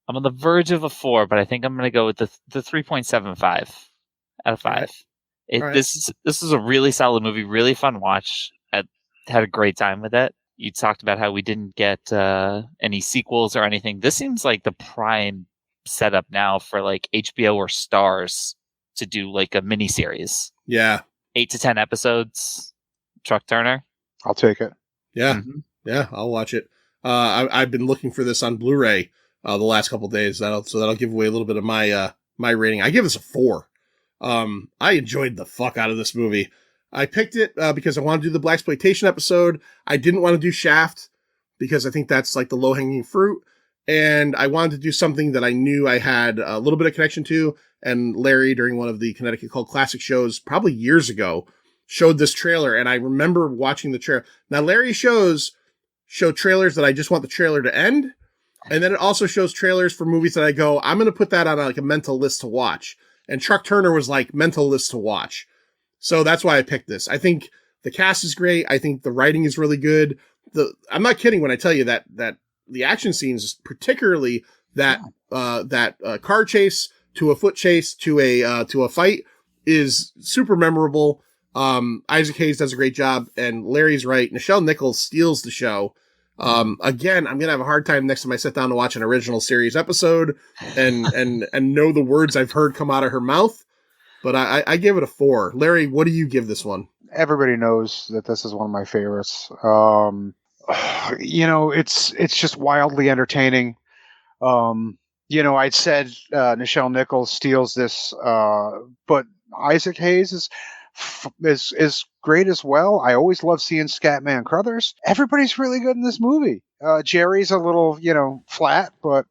I'm on the verge of a 4, but I think I'm going to go with the 3.75 out of 5. Right. This is a really solid movie, really fun watch. I had a great time with it. You talked about how we didn't get any sequels or anything. This seems like the prime setup now for like HBO or Starz to do like a mini series. Yeah. 8 to 10 episodes. Truck Turner. I'll take it. Yeah. Mm-hmm. Yeah, I'll watch it. I've been looking for this on Blu-ray the last couple of days. That'll give away a little bit of my rating. I give this a 4. I enjoyed the fuck out of this movie. I picked it because I wanted to do the Blaxploitation episode. I didn't want to do Shaft because I think that's like the low-hanging fruit. And I wanted to do something that I knew I had a little bit of connection to. And Larry, during one of the Connecticut Cult Classic shows, probably years ago, showed this trailer. And I remember watching the trailer. Now, Larry show trailers that I just want the trailer to end. And then it also shows trailers for movies that I go, I'm going to put that on like a mental list to watch. And Truck Turner was like mental list to watch. So that's why I picked this. I think the cast is great. I think the writing is really good. I'm not kidding when I tell you that the action scenes, particularly that car chase to a foot chase to a fight, is super memorable. Isaac Hayes does a great job, and Larry's right. Nichelle Nichols steals the show. Again, I'm gonna have a hard time next time I sit down to watch an original series episode and know the words I've heard come out of her mouth. But I give it a 4. Larry, what do you give this one? Everybody knows that this is one of my favorites. It's just wildly entertaining. I'd said Nichelle Nichols steals this, but Isaac Hayes is great as well. I always love seeing Scatman Crothers. Everybody's really good in this movie. Jerry's a little, flat, but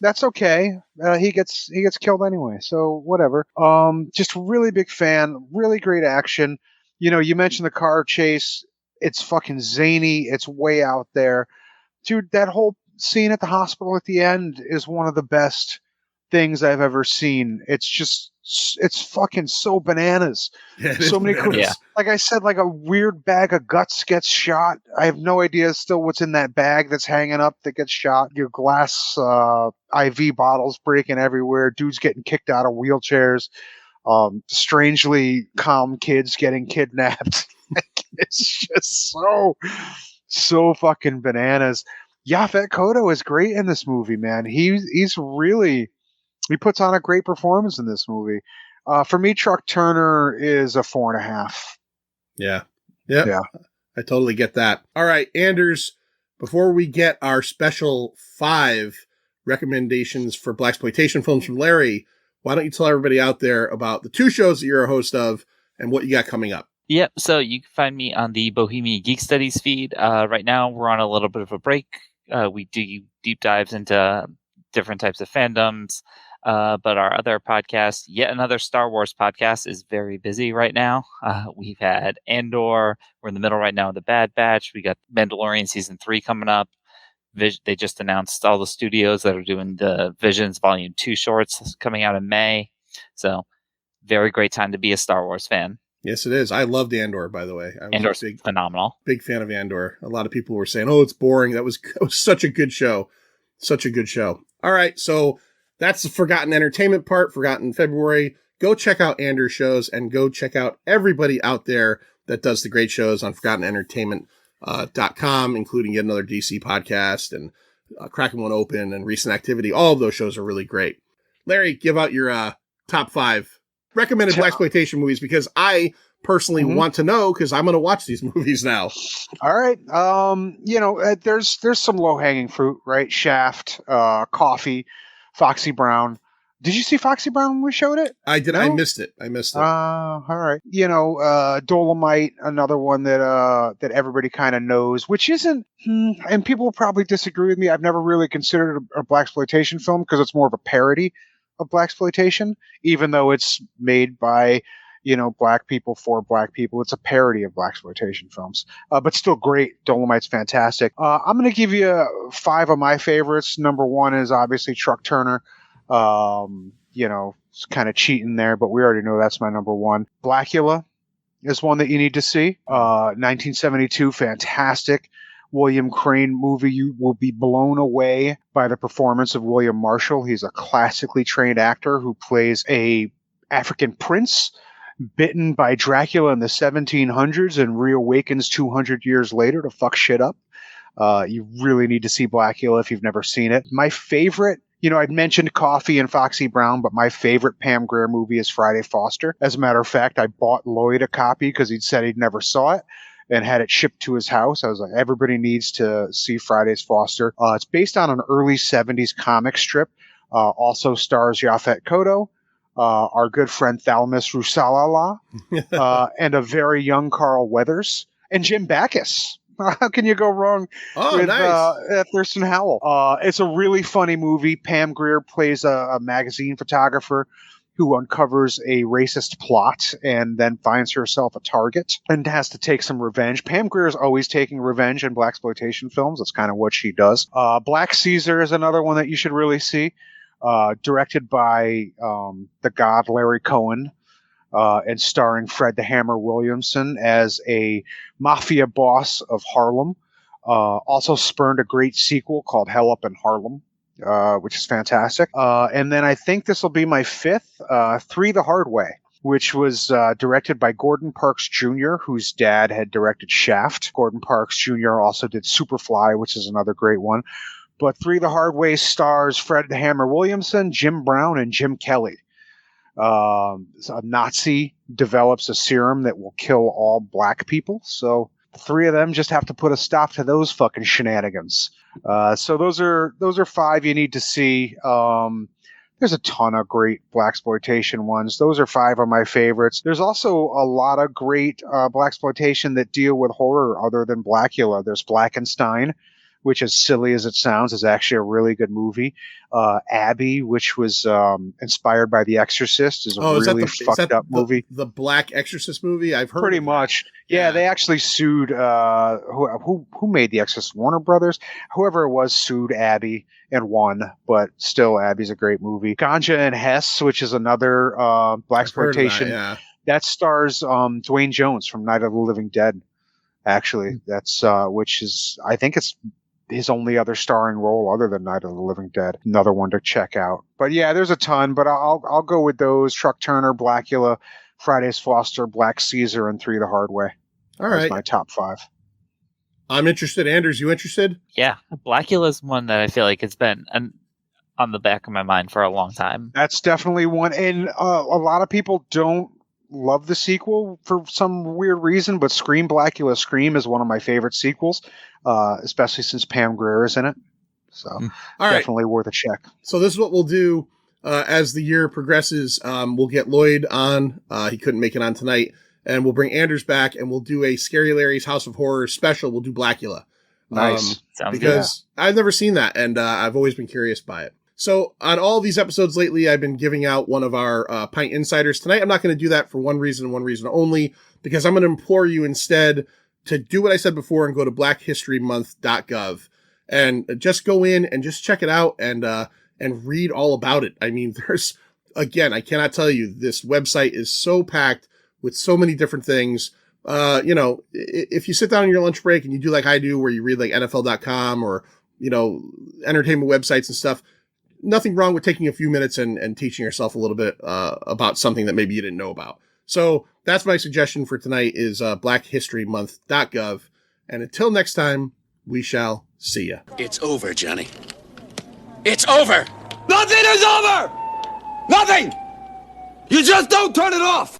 that's okay. He gets killed anyway, so whatever. Just really big fan. Really great action. You mentioned the car chase. It's fucking zany. It's way out there, dude. That whole scene at the hospital at the end is one of the best things I've ever seen. It's fucking so bananas. Yeah, so many cool. Yeah. Like I said, like a weird bag of guts gets shot. I have no idea still what's in that bag that's hanging up that gets shot. Your glass IV bottles breaking everywhere. Dudes getting kicked out of wheelchairs. Strangely calm kids getting kidnapped. It's just so fucking bananas. Yaphet Kotto is great in this movie, man. He puts on a great performance in this movie. For me, Truck Turner is a 4.5. Yeah. I totally get that. All right, Anders, before we get our special 5 recommendations for Blaxploitation films from Larry, why don't you tell everybody out there about the 2 shows that you're a host of and what you got coming up? Yep. So you can find me on the Bohemian Geek Studies feed. Right now, we're on a little bit of a break. We do deep dives into different types of fandoms. But our other podcast, yet another Star Wars podcast, is very busy right now. We've had Andor. We're in the middle right now of the Bad Batch. We got Mandalorian Season 3 coming up. They just announced all the studios that are doing the Visions Volume 2 shorts coming out in May. So very great time to be a Star Wars fan. Yes, it is. I loved Andor, by the way. Andor's phenomenal. Big fan of Andor. A lot of people were saying, "Oh, it's boring." That was such a good show. Such a good show. All right, so that's the Forgotten Entertainment part, Forgotten February. Go check out Andor's shows and go check out everybody out there that does the great shows on ForgottenEntertainment.com, including Yet Another DC podcast and Cracking One Open and Recent Activity. All of those shows are really great. Larry, give out your top 5 recommended Blaxploitation movies, because I personally want to know because I'm going to watch these movies now. All right. There's some low hanging fruit, right? Shaft, Coffee, Foxy Brown. Did you see Foxy Brown when we showed it? I did. No? I missed it. All right. Dolomite, another one that everybody kind of knows, which isn't, and people will probably disagree with me. I've never really considered a blaxploitation film because it's more of a parody of blaxploitation, even though it's made by, black people for black people. It's a parody of blaxploitation films, but still great. Dolomite's fantastic. I'm going to give you 5 of my favorites. Number 1 is obviously Truck Turner. It's kind of cheating there, but we already know that's my number 1. Blackula is one that you need to see. 1972, fantastic William Crane movie. You will be blown away by the performance of William Marshall. He's a classically trained actor who plays a African prince bitten by Dracula in the 1700s and reawakens 200 years later to fuck shit up. You really need to see Blackula if you've never seen it. My favorite, I'd mentioned Coffee and Foxy Brown, but my favorite Pam Grier movie is Friday Foster. As a matter of fact, I bought Lloyd a copy because he'd said he'd never saw it and had it shipped to his house. I was like, everybody needs to see Friday's Foster. It's based on an early 70s comic strip. Also stars Yaphet Kotto, our good friend Thalamus Rusalala, and a very young Carl Weathers, and Jim Backus. How can you go wrong with Thurston Howell? It's a really funny movie. Pam Grier plays a magazine photographer who uncovers a racist plot and then finds herself a target and has to take some revenge. Pam Grier is always taking revenge in blaxploitation films. That's kind of what she does. Black Caesar is another one that you should really see. Directed by the god Larry Cohen. And starring Fred the Hammer Williamson as a mafia boss of Harlem. Also spurned a great sequel called Hell Up in Harlem, which is fantastic. And then I think this will be my 5th, 3 the Hard Way, which was directed by Gordon Parks Jr., whose dad had directed Shaft. Gordon Parks Jr. also did Superfly, which is another great one. But 3 the Hard Way stars Fred the Hammer Williamson, Jim Brown, and Jim Kelly. A Nazi develops a serum that will kill all black people. So the 3 of them just have to put a stop to those fucking shenanigans. So those are 5 you need to see. There's a ton of great blaxploitation ones. Those are 5 of my favorites. There's also a lot of great blaxploitation that deal with horror other than Blackula. There's Blackenstein, which, as silly as it sounds, is actually a really good movie. Abby, which was inspired by The Exorcist, is a really fucked up movie. The Black Exorcist movie? I've heard pretty much. Yeah, they actually sued who made The Exorcist? Warner Brothers? Whoever it was sued Abby and won, but still, Abby's a great movie. Ganja and Hess, which is another blaxploitation. That stars Dwayne Jones from Night of the Living Dead. Actually, that's which is, I think it's his only other starring role other than Night of the Living Dead. Another one to check out. But yeah, there's a ton, but I'll go with those: Truck Turner, Blackula, Friday's Foster, Black Caesar, and 3 the Hard Way. All right. That's my top 5. I'm interested. Anders, you interested? Yeah. Blackula's one that I feel like it's been on the back of my mind for a long time. That's definitely one. And a lot of people don't love the sequel for some weird reason, but Scream, Blackula Scream is one of my favorite sequels, especially since Pam Grier is in it. So definitely worth a check. So this is what we'll do as the year progresses. We'll get Lloyd on. He couldn't make it on tonight. And we'll bring Anders back, and we'll do a Scary Larry's House of Horrors special. We'll do Blackula. Nice. Sounds because I've never seen that, and I've always been curious by it. So on all these episodes lately, I've been giving out one of our Pint Insiders. Tonight, I'm not going to do that for one reason and one reason only, because I'm going to implore you instead to do what I said before and go to blackhistorymonth.gov and just go in and just check it out and read all about it. I mean, again, I cannot tell you, this website is so packed with so many different things. If you sit down on your lunch break and you do like I do, where you read like NFL.com or, entertainment websites and stuff, nothing wrong with taking a few minutes and teaching yourself a little bit about something that maybe you didn't know about. So that's my suggestion for tonight is blackhistorymonth.gov. And until next time, we shall see ya. It's over, Johnny. It's over! Nothing is over! Nothing! You just don't turn it off!